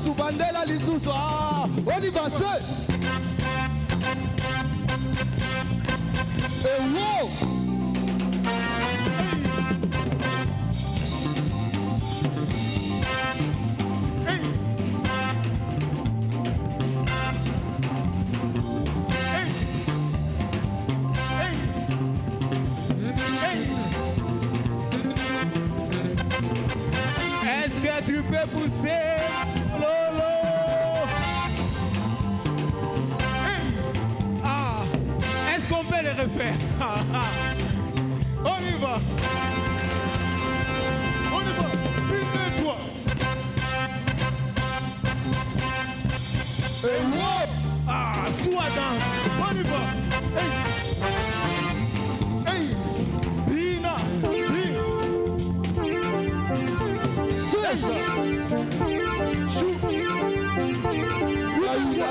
lisusu bandela lisusu. Ah, on y va seul. Et wow. Est-ce que tu peux pousser Lolo? Ah, est-ce qu'on peut le refaire? On y va. On y va. Filme-toi. Ah, sois danse. On y va. Hey. Bina. Chou. On y va.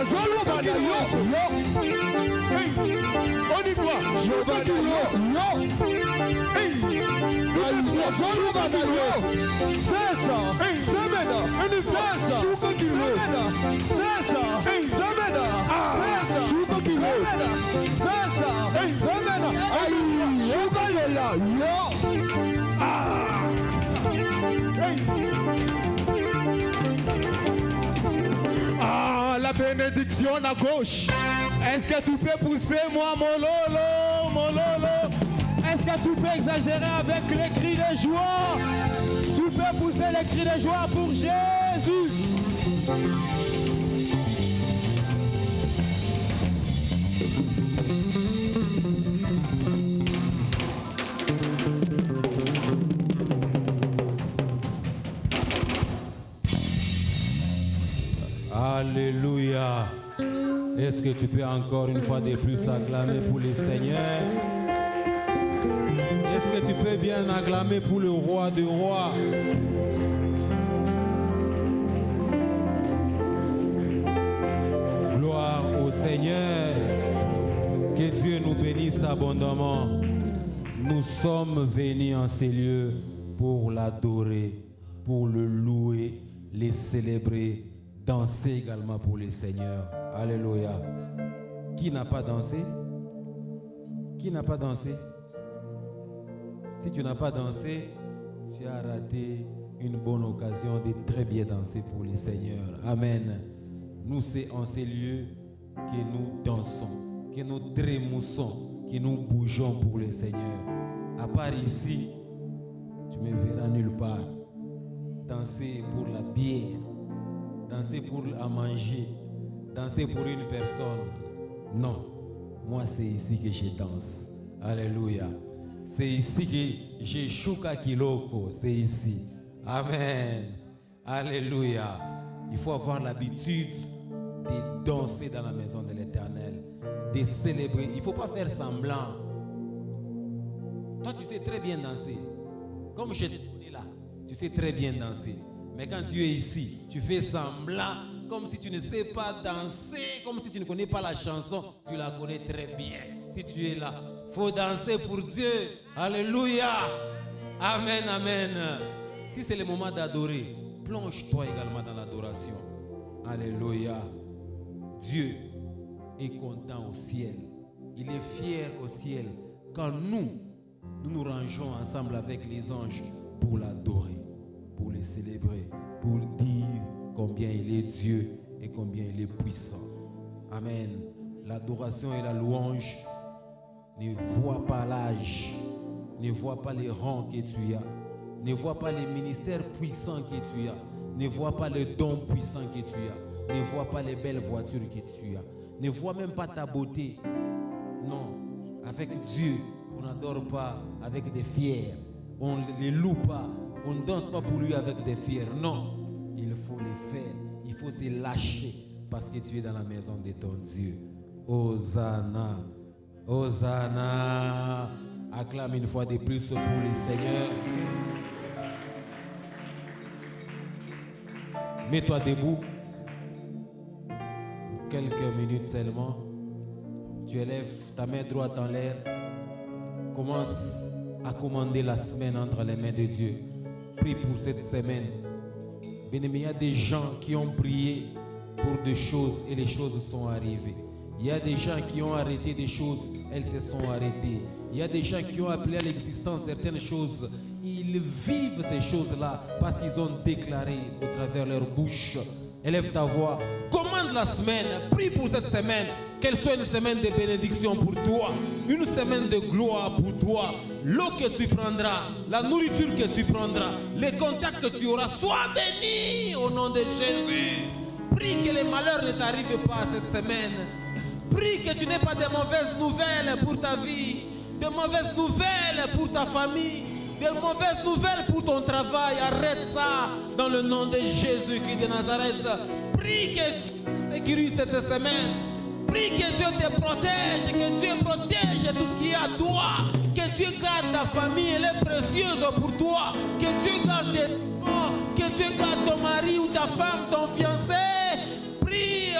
Ah, la bénédiction à gauche. Est-ce que tu peux pousser moi mon lolo? Est-ce que tu peux exagérer avec les cris de joie? Tu peux pousser les cris de joie pour Jésus. Alléluia. Est-ce que tu peux encore une fois de plus acclamer pour le Seigneur? Est-ce que tu peux bien acclamer pour le roi des rois? Gloire au Seigneur. Que Dieu nous bénisse abondamment. Nous sommes venus en ces lieux pour l'adorer, pour le louer, les célébrer, danser également pour le Seigneur. Alléluia. Qui n'a pas dansé? Qui n'a pas dansé? Si tu n'as pas dansé, tu as raté une bonne occasion de très bien danser pour le Seigneur. Amen. Nous, c'est en ces lieux que nous dansons, que nous trémoussons, que nous bougeons pour le Seigneur. À part ici, tu ne me verras nulle part. Danser pour la bière, danser pour à manger, danser pour une personne. Non, moi c'est ici que je danse. Alléluia. C'est ici que je chouka kiloko. C'est ici. Amen. Alléluia. Il faut avoir l'habitude de danser dans la maison de l'Éternel, de célébrer. Il ne faut pas faire semblant. Toi, tu sais très bien danser. Comme je te connais là, tu sais très bien danser. Mais quand tu es ici, tu fais semblant comme si tu ne sais pas danser, comme si tu ne connais pas la chanson. Tu la connais très bien. Si tu es là, il faut danser pour Dieu. Alléluia. Amen, amen. Si c'est le moment d'adorer, plonge-toi également dans l'adoration. Alléluia. Dieu est content au ciel. Il est fier au ciel quand nous nous rangeons ensemble avec les anges pour l'adorer, pour le célébrer, pour dire combien il est Dieu et combien il est puissant. Amen. L'adoration et la louange ne voient pas l'âge, ne voient pas les rangs que tu as, ne voient pas les ministères puissants que tu as, ne voient pas les dons puissants que tu as, ne voient pas les belles voitures que tu as, ne voient même pas ta beauté. Non, avec Dieu, on n'adore pas avec des fiers, on ne les loue pas, on ne danse pas pour lui avec des fiers. Non, il faut les faire, il faut se lâcher parce que tu es dans la maison de ton Dieu. Hosanna, Hosanna. Acclame une fois de plus pour le Seigneur. Mets-toi debout. Quelques minutes seulement. Tu élèves ta main droite en l'air. Commence à commander la semaine entre les mains de Dieu. Prie pour cette semaine. Bien-aimé, il y a des gens qui ont prié pour des choses et les choses sont arrivées. Il y a des gens qui ont arrêté des choses, elles se sont arrêtées. Il y a des gens qui ont appelé à l'existence certaines choses. Ils vivent ces choses-là parce qu'ils ont déclaré au travers leur bouche. Élève ta voix, commande la semaine, prie pour cette semaine, qu'elle soit une semaine de bénédiction pour toi, une semaine de gloire pour toi, l'eau que tu prendras, la nourriture que tu prendras, les contacts que tu auras, sois béni au nom de Jésus. Prie que les malheurs ne t'arrivent pas cette semaine. Prie que tu n'aies pas de mauvaises nouvelles pour ta vie, de mauvaises nouvelles pour ta famille, de mauvaises nouvelles pour ton travail. Arrête ça dans le nom de Jésus-Christ de Nazareth. Prie que Dieu sécurise cette semaine. Prie que Dieu te protège, que Dieu protège tout ce qui est à toi, que Dieu garde ta famille, elle est précieuse pour toi, que Dieu garde tes enfants, que Dieu garde ton mari ou ta femme, ton fiancé. Prie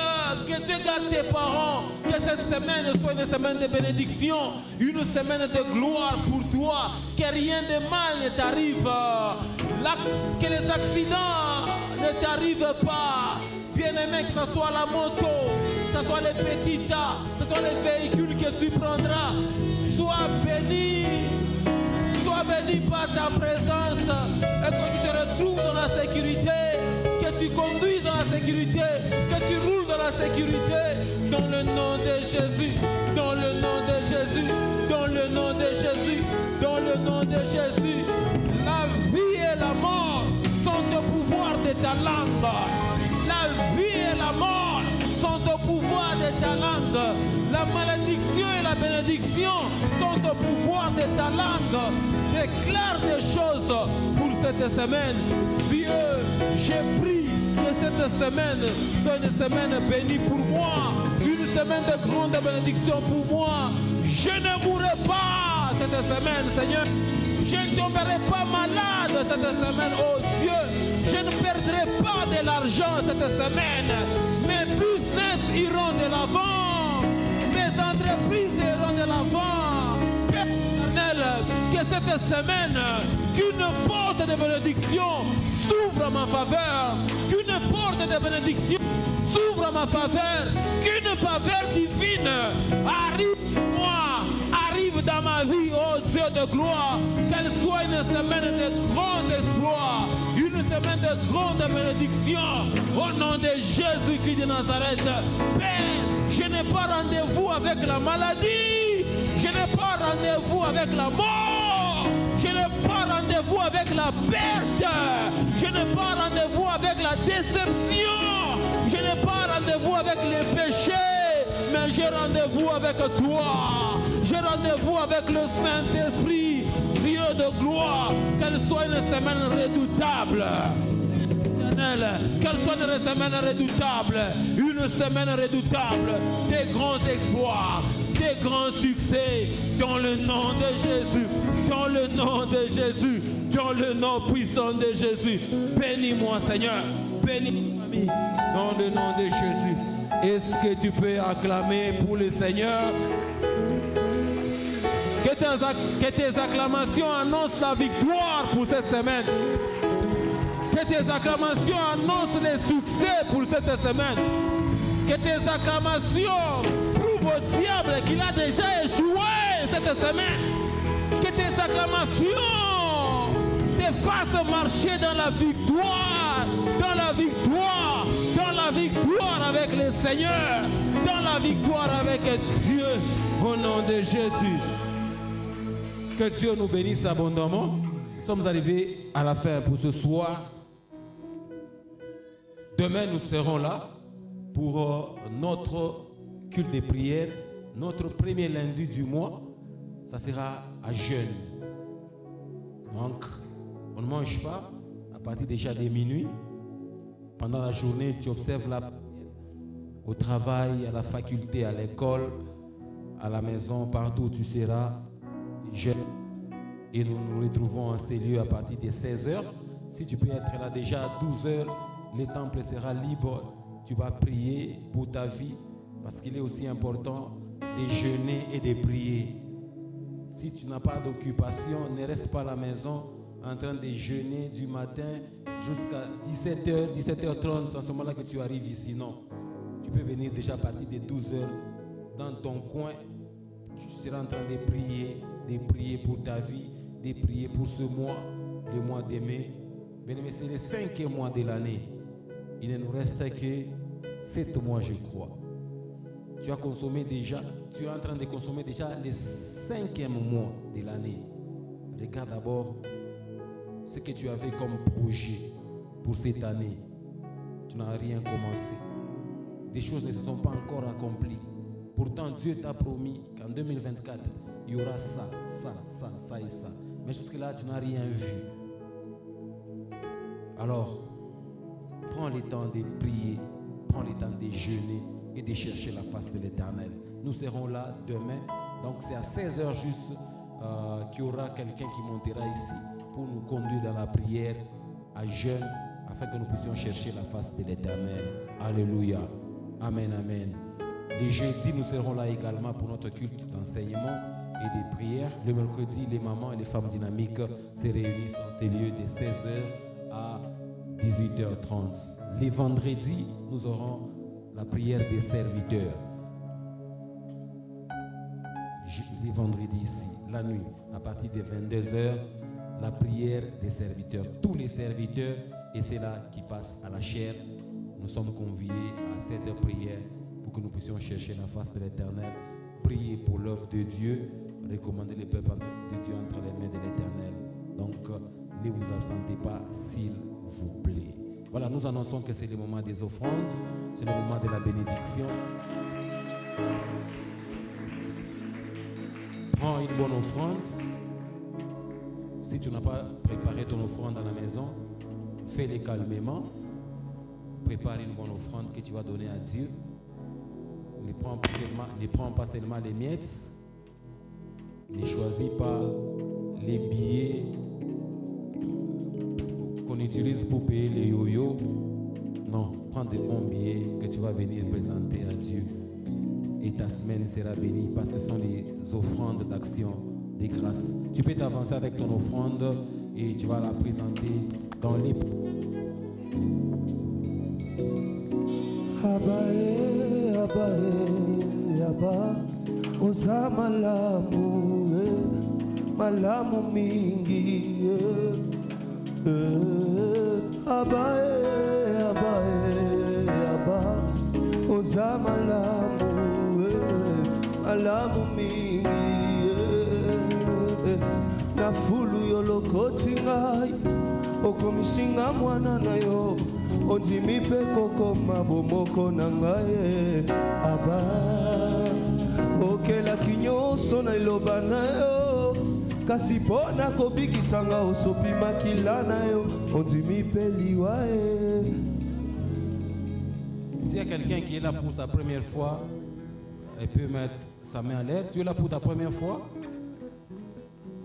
que Dieu garde tes parents, que cette semaine soit une semaine de bénédiction, une semaine de gloire pour toi, que rien de mal ne t'arrive, que les accidents ne t'arrivent pas. Bien-aimé, que ce soit la moto, que ce soit les petits tas, que ce soit les véhicules que tu prendras, sois béni par ta présence et que tu te retrouves dans la sécurité, que tu conduis dans la sécurité, que tu roules dans la sécurité, dans le nom de Jésus, dans le nom de Jésus, dans le nom de Jésus, dans le nom de Jésus. La vie et la mort sont au pouvoir de ta langue. La vie et la mort sont au pouvoir de ta langue. La malédiction et la bénédiction sont au pouvoir de ta langue. Déclare des choses pour cette semaine. Dieu, j'ai pris que cette semaine soit une semaine bénie pour moi, une semaine de grande bénédiction pour moi. Je ne mourrai pas cette semaine, Seigneur. Je ne tomberai pas malade cette semaine, oh Dieu. Je ne perdrai pas de l'argent cette semaine. Mes business iront de l'avant. Mes entreprises iront de l'avant. Père éternel, que cette semaine, qu'une porte de bénédiction s'ouvre à ma faveur. Qu'une porte de bénédiction s'ouvre à ma faveur. Qu'une faveur divine arrive à moi, arrive dans ma vie, oh Dieu de gloire. Qu'elle soit une semaine de grands exploits, une semaine de grande bénédiction, au nom de Jésus-Christ de Nazareth. Père, je n'ai pas rendez-vous avec la maladie, je n'ai pas rendez-vous avec la mort, je n'ai pas rendez-vous avec la perte, je n'ai pas rendez-vous avec la déception, je n'ai pas rendez-vous avec les péchés, mais j'ai rendez-vous avec toi. J'ai rendez-vous avec le Saint-Esprit, Dieu de gloire. Qu'elle soit une semaine redoutable. Qu'elle soit une semaine redoutable. Une semaine redoutable. Des grands exploits, des grands succès. Dans le nom de Jésus. Dans le nom de Jésus. Dans le nom puissant de Jésus. Bénis-moi, Seigneur. Bénis ma famille. Dans le nom de Jésus. Est-ce que tu peux acclamer pour le Seigneur? Que tes acclamations annoncent la victoire pour cette semaine. Que tes acclamations annoncent les succès pour cette semaine. Que tes acclamations prouvent au diable qu'il a déjà échoué cette semaine. Que tes acclamations te fassent marcher dans la victoire, dans la victoire, dans la victoire avec le Seigneur, dans la victoire avec Dieu, au nom de Jésus. Que Dieu nous bénisse abondamment. Nous sommes arrivés à la fin pour ce soir. Demain, nous serons là pour notre culte de prière, notre premier lundi du mois. Ça sera à jeûne. Donc, on ne mange pas à partir déjà de minuit. Pendant la journée, tu observes la prière au travail, à la faculté, à l'école, à la maison, partout où tu seras. Et nous nous retrouvons en ces lieux à partir de 16h. Si tu peux être là déjà à 12h, le temple sera libre. Tu vas prier pour ta vie parce qu'il est aussi important de jeûner et de prier. Si tu n'as pas d'occupation, ne reste pas à la maison. en train de jeûner du matin jusqu'à 17h, 17h30, c'est à ce moment-là que tu arrives ici. Non. Tu peux venir déjà à partir de 12h dans ton coin. Tu seras en train de prier pour ta vie, de prier pour ce mois, le mois de mai. Bien-aimé, c'est le 5e mois de l'année. Il ne nous reste que 7 mois, je crois. Tu as consommé déjà, tu es en train de consommer déjà le 5e mois de l'année. Regarde d'abord ce que tu avais comme projet pour cette année. Tu n'as rien commencé. Des choses ne se sont pas encore accomplies. Pourtant, Dieu t'a promis qu'en 2024, il y aura ça et ça. Mais jusque-là, tu n'as rien vu. Alors, prends le temps de prier, prends le temps de jeûner et de chercher la face de l'Éternel. Nous serons là demain. Donc, c'est à 16h juste qu'il y aura quelqu'un qui montera ici pour nous conduire dans la prière à jeûne afin que nous puissions chercher la face de l'Éternel. Alléluia. Amen, amen. Les jeudis, nous serons là également pour notre culte d'enseignement et de prière. Le mercredi, les mamans et les femmes dynamiques se réunissent en ces lieux de 16h à 18h30. Les vendredis, nous aurons la prière des serviteurs. Les vendredis ici, la nuit, à partir de 22h, la prière des serviteurs. Tous les serviteurs, et c'est là qui passent à la chair. Nous sommes conviés à cette prière pour que nous puissions chercher la face de l'Éternel, prier pour l'œuvre de Dieu, recommander le peuple de Dieu entre les mains de l'Éternel. Donc, ne vous absentez pas, s'il vous plaît. Voilà, nous annonçons que c'est le moment des offrandes, c'est le moment de la bénédiction. Prends une bonne offrande. Si tu n'as pas préparé ton offrande à la maison, fais-le calmement. Prépare une bonne offrande que tu vas donner à Dieu. Ne prends pas seulement les miettes. Ne choisis pas les billets qu'on utilise pour payer les yo-yo. Non, prends des bons billets que tu vas venir présenter à Dieu. Et ta semaine sera bénie parce que ce sont les offrandes d'action, des grâces. Tu peux t'avancer avec ton offrande et tu vas la présenter dans les... Oza malamu mingi oza malamu mingi na fulu yo lokoti ngai okomisinga mwana na yo ondimi mpe kokoma bomoko na ngai okelaki nyonso na liloba na yo kasi mpo na kobikisanga osopi makila na yo ondimi mpe liwa S'il y a quelqu'un qui est là pour sa première fois, elle peut mettre sa main à l'air. Tu es là pour ta première fois?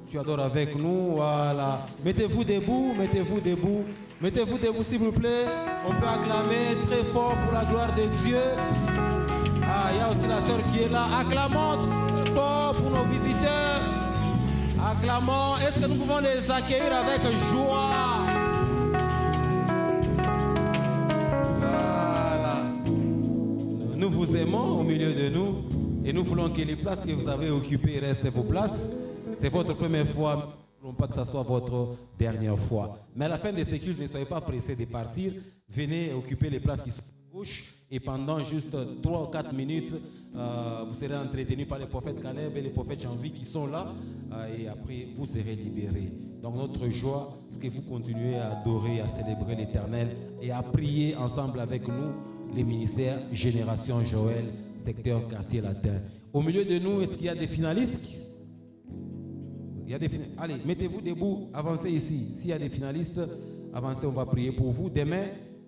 Tu adores avec nous, voilà. Mettez-vous debout, mettez-vous debout. Mettez-vous debout s'il vous plaît. On peut acclamer très fort pour la gloire de Dieu. Ah, il y a aussi la sœur qui est là. Acclamons très fort pour nos visiteurs. Acclamons. Est-ce que nous pouvons les accueillir avec joie? Voilà. Nous vous aimons au milieu de nous et nous voulons que les places que vous avez occupées restent vos places. C'est votre première fois. Nous ne voulons pas que ce soit votre dernière fois. Mais à la fin de ce culte, ne soyez pas pressés de partir. Venez occuper les places qui sont à gauche. Et pendant juste 3 ou 4 minutes, vous serez entretenus par les prophètes Caleb et les prophètes Janvier qui sont là. Et après, vous serez libérés. Donc notre joie, c'est que vous continuez à adorer, à célébrer l'Éternel et à prier ensemble avec nous, les ministères Génération Joël, secteur quartier latin. Au milieu de nous, est-ce qu'il y a des finalistes? Il y a des finalistes. Allez, mettez-vous debout, avancez ici. S'il y a des finalistes, avancez, on va prier pour vous. Demain,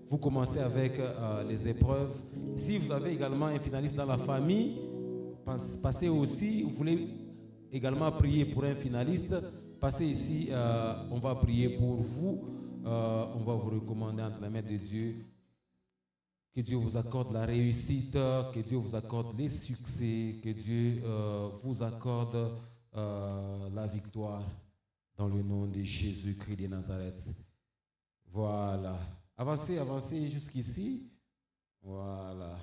vous commencez avec les épreuves. Si vous avez également un finaliste dans la famille, passez aussi. Vous voulez également prier pour un finaliste, passez ici. On va prier pour vous. On va vous recommander entre les mains de Dieu. Que Dieu vous accorde la réussite, que Dieu vous accorde les succès, que Dieu vous accorde la victoire dans le nom de Jésus-Christ de Nazareth. Voilà. Avancez, avancez jusqu'ici. Voilà.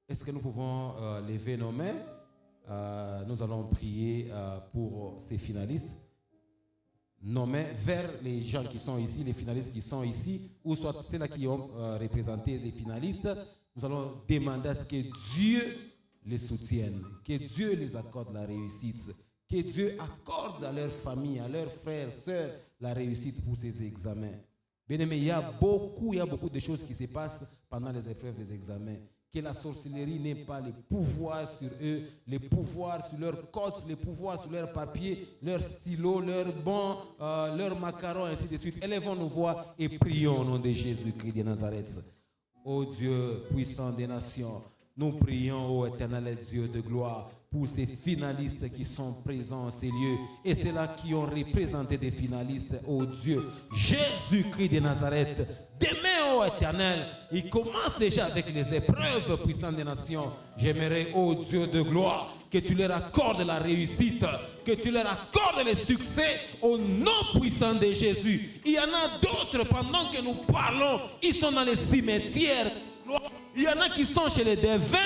Est-ce que nous pouvons lever nos mains? Nous allons prier pour ces finalistes. Nos mains vers les gens qui sont ici, les finalistes qui sont ici, ou soit ceux-là qui ont représenté les finalistes. Nous allons demander à ce que Dieu les soutienne, que Dieu les accorde la réussite, que Dieu accorde à leur famille, à leurs frères, sœurs, la réussite pour ces examens. Bien-aimés, il y a beaucoup de choses qui se passent pendant les épreuves des examens. Que la sorcellerie n'ait pas le pouvoir sur eux, le pouvoir sur leurs cotes, le pouvoir sur leurs papiers, leurs stylos, leurs bons, leurs macarons, ainsi de suite. Élevons nos voix et prions au nom de Jésus-Christ de Nazareth. Ô Dieu puissant des nations, nous prions, ô éternel Dieu de gloire, pour ces finalistes qui sont présents en ces lieux et ceux-là qui ont représenté des finalistes, ô Dieu, Jésus-Christ de Nazareth. Demain, ô éternel, il commence déjà avec les épreuves puissantes des nations. J'aimerais, ô Dieu de gloire, que tu leur accordes la réussite, que tu leur accordes le succès au nom puissant de Jésus. Il y en a d'autres, pendant que nous parlons, ils sont dans les cimetières. Il y en a qui sont chez les devins,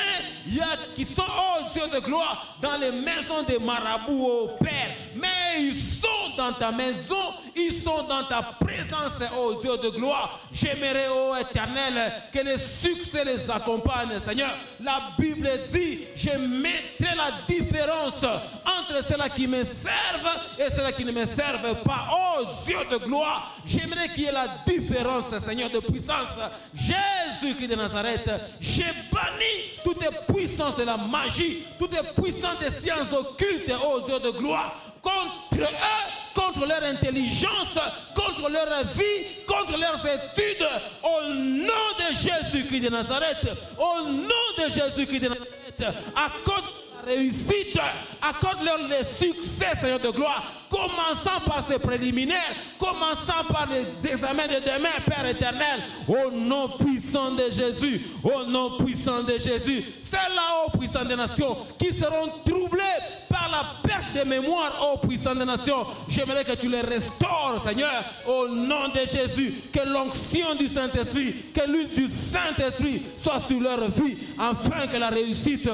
il y a qui sont, oh Dieu de gloire, dans les maisons des marabouts, oh Père. Mais ils sont dans ta maison, ils sont dans ta présence, oh Dieu de gloire. J'aimerais, oh Éternel, que le succès les accompagne, Seigneur. La Bible dit, je mettrai la différence entre ceux-là qui me servent et ceux-là qui ne me servent pas. Oh Dieu de gloire, j'aimerais qu'il y ait la différence, Seigneur, de puissance. Jésus-Christ de Nazareth, j'ai banni toutes les puissances de la magie, toutes les puissances des sciences occultes, oh Dieu de gloire, contre eux, contre leur intelligence, contre leur vie, contre leurs études, au nom de Jésus-Christ de Nazareth, au nom de Jésus-Christ de Nazareth, accorde la réussite, accorde-leur le succès, Seigneur de gloire, commençant par ces préliminaires, commençant par les examens de demain, Père éternel, au nom puissant de Jésus, au nom puissant de Jésus. C'est là, ô puissant des nations, qui seront troublés par la perte de mémoire, ô puissant des nations. J'aimerais que tu les restaures, Seigneur, au nom de Jésus, que l'onction du Saint-Esprit, que l'huile du Saint-Esprit soit sur leur vie, afin que la réussite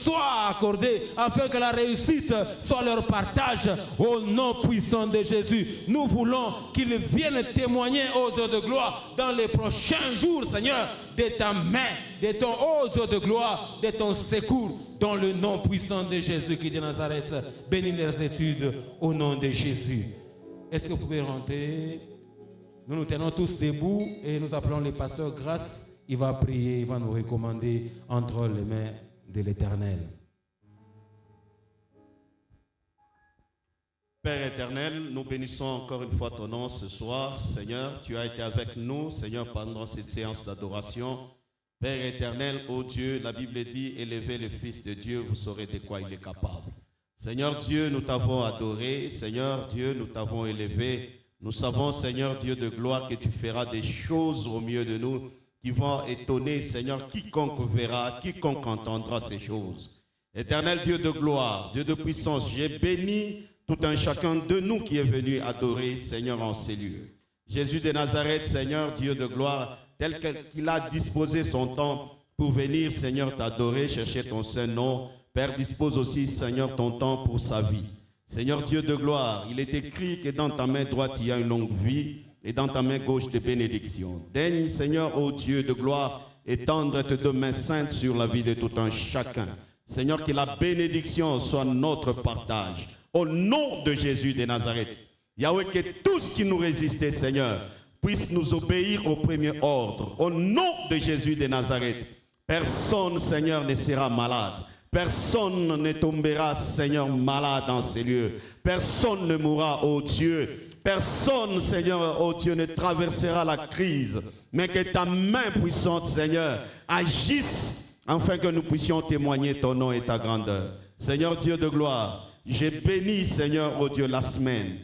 soit accordée, afin que la réussite soit leur partage, au nom puissant de Jésus. Nous voulons qu'ils viennent témoigner aux Dieu de gloire dans les prochains jours, Seigneur, de ta main, de ton ô Dieu de gloire, de ton secours, dans le nom puissant de Jésus qui est de Nazareth. Bénis leurs études au nom de Jésus. Est-ce que vous pouvez rentrer? Nous nous tenons tous debout et nous appelons le pasteur Grâce. Il va prier, il va nous recommander entre les mains de l'Éternel. Père éternel, nous bénissons encore une fois ton nom ce soir. Seigneur, tu as été avec nous, Seigneur, pendant cette séance d'adoration. Père éternel, ô Dieu, la Bible dit, élevez le Fils de Dieu, vous saurez de quoi il est capable. Seigneur Dieu, nous t'avons adoré. Seigneur Dieu, nous t'avons élevé. Nous savons, Seigneur Dieu de gloire, que tu feras des choses au milieu de nous qui vont étonner, Seigneur, quiconque verra, quiconque entendra ces choses. Éternel Dieu de gloire, Dieu de puissance, j'ai béni tout un chacun de nous qui est venu adorer, Seigneur, en ces lieux. Jésus de Nazareth, Seigneur, Dieu de gloire, tel qu'il a disposé son temps pour venir, Seigneur, t'adorer, chercher ton saint nom. Père, dispose aussi, Seigneur, ton temps pour sa vie. Seigneur, Dieu de gloire, il est écrit que dans ta main droite, il y a une longue vie et dans ta main gauche, des bénédictions. Daigne, Seigneur, ô Dieu de gloire, étendre tes deux mains saintes sur la vie de tout un chacun. Seigneur, que la bénédiction soit notre partage. Au nom de Jésus de Nazareth, Yahweh, que tout ce qui nous résistait, Seigneur, puisse nous obéir au premier ordre. Au nom de Jésus de Nazareth, personne, Seigneur, ne sera malade. Personne ne tombera, Seigneur, malade dans ces lieux. Personne ne mourra, ô Dieu. Personne, Seigneur, ô Dieu, ne traversera la crise. Mais que ta main puissante, Seigneur, agisse afin que nous puissions témoigner ton nom et ta grandeur. Seigneur Dieu de gloire, j'ai béni, Seigneur, ô Dieu, la semaine.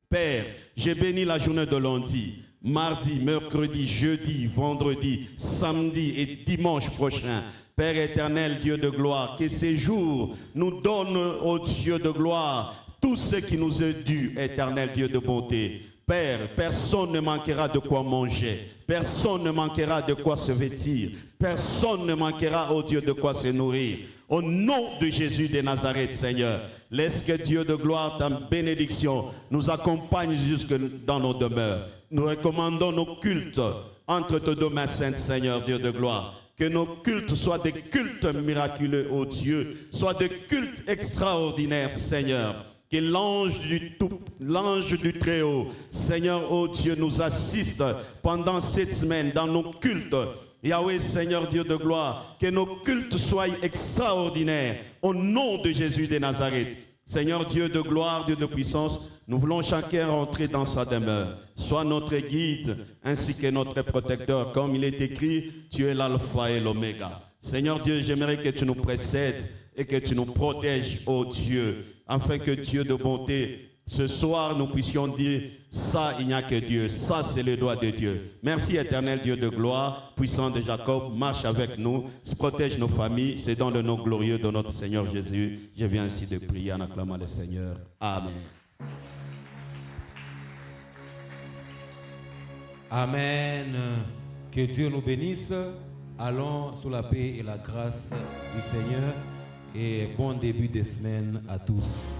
Père, j'ai béni la journée de lundi, mardi, mercredi, jeudi, vendredi, samedi et dimanche prochain. Père éternel, Dieu de gloire, que ces jours nous donnent, ô Dieu de gloire, tout ce qui nous est dû, éternel Dieu de bonté. Père, personne ne manquera de quoi manger. Personne ne manquera de quoi se vêtir. Personne ne manquera, ô Dieu, de quoi se nourrir. Au nom de Jésus de Nazareth, Seigneur, laisse que Dieu de gloire, ta bénédiction, nous accompagne jusque dans nos demeures. Nous recommandons nos cultes entre tes deux mains saintes, Seigneur, Dieu de gloire. Que nos cultes soient des cultes miraculeux, ô Dieu, soient des cultes extraordinaires, Seigneur. Que l'ange du Très-Haut, Seigneur, ô Dieu, nous assiste pendant cette semaine dans nos cultes. Yahweh, Seigneur Dieu de gloire, que nos cultes soient extraordinaires au nom de Jésus de Nazareth. Seigneur Dieu de gloire, Dieu de puissance, nous voulons chacun rentrer dans sa demeure. Sois notre guide ainsi que notre protecteur. Comme il est écrit, tu es l'alpha et l'oméga. Seigneur Dieu, j'aimerais que tu nous précèdes et que tu nous protèges, ô Dieu, afin que Dieu de bonté, ce soir, nous puissions dire, ça, il n'y a que Dieu, ça, c'est le doigt de Dieu. Merci, éternel Dieu de gloire, puissant de Jacob, marche avec nous, protège nos familles, c'est dans le nom glorieux de notre Seigneur Jésus. Je viens ainsi de prier en acclamant le Seigneur. Amen. Amen. Que Dieu nous bénisse. Allons sous la paix et la grâce du Seigneur. Et bon début de semaine à tous.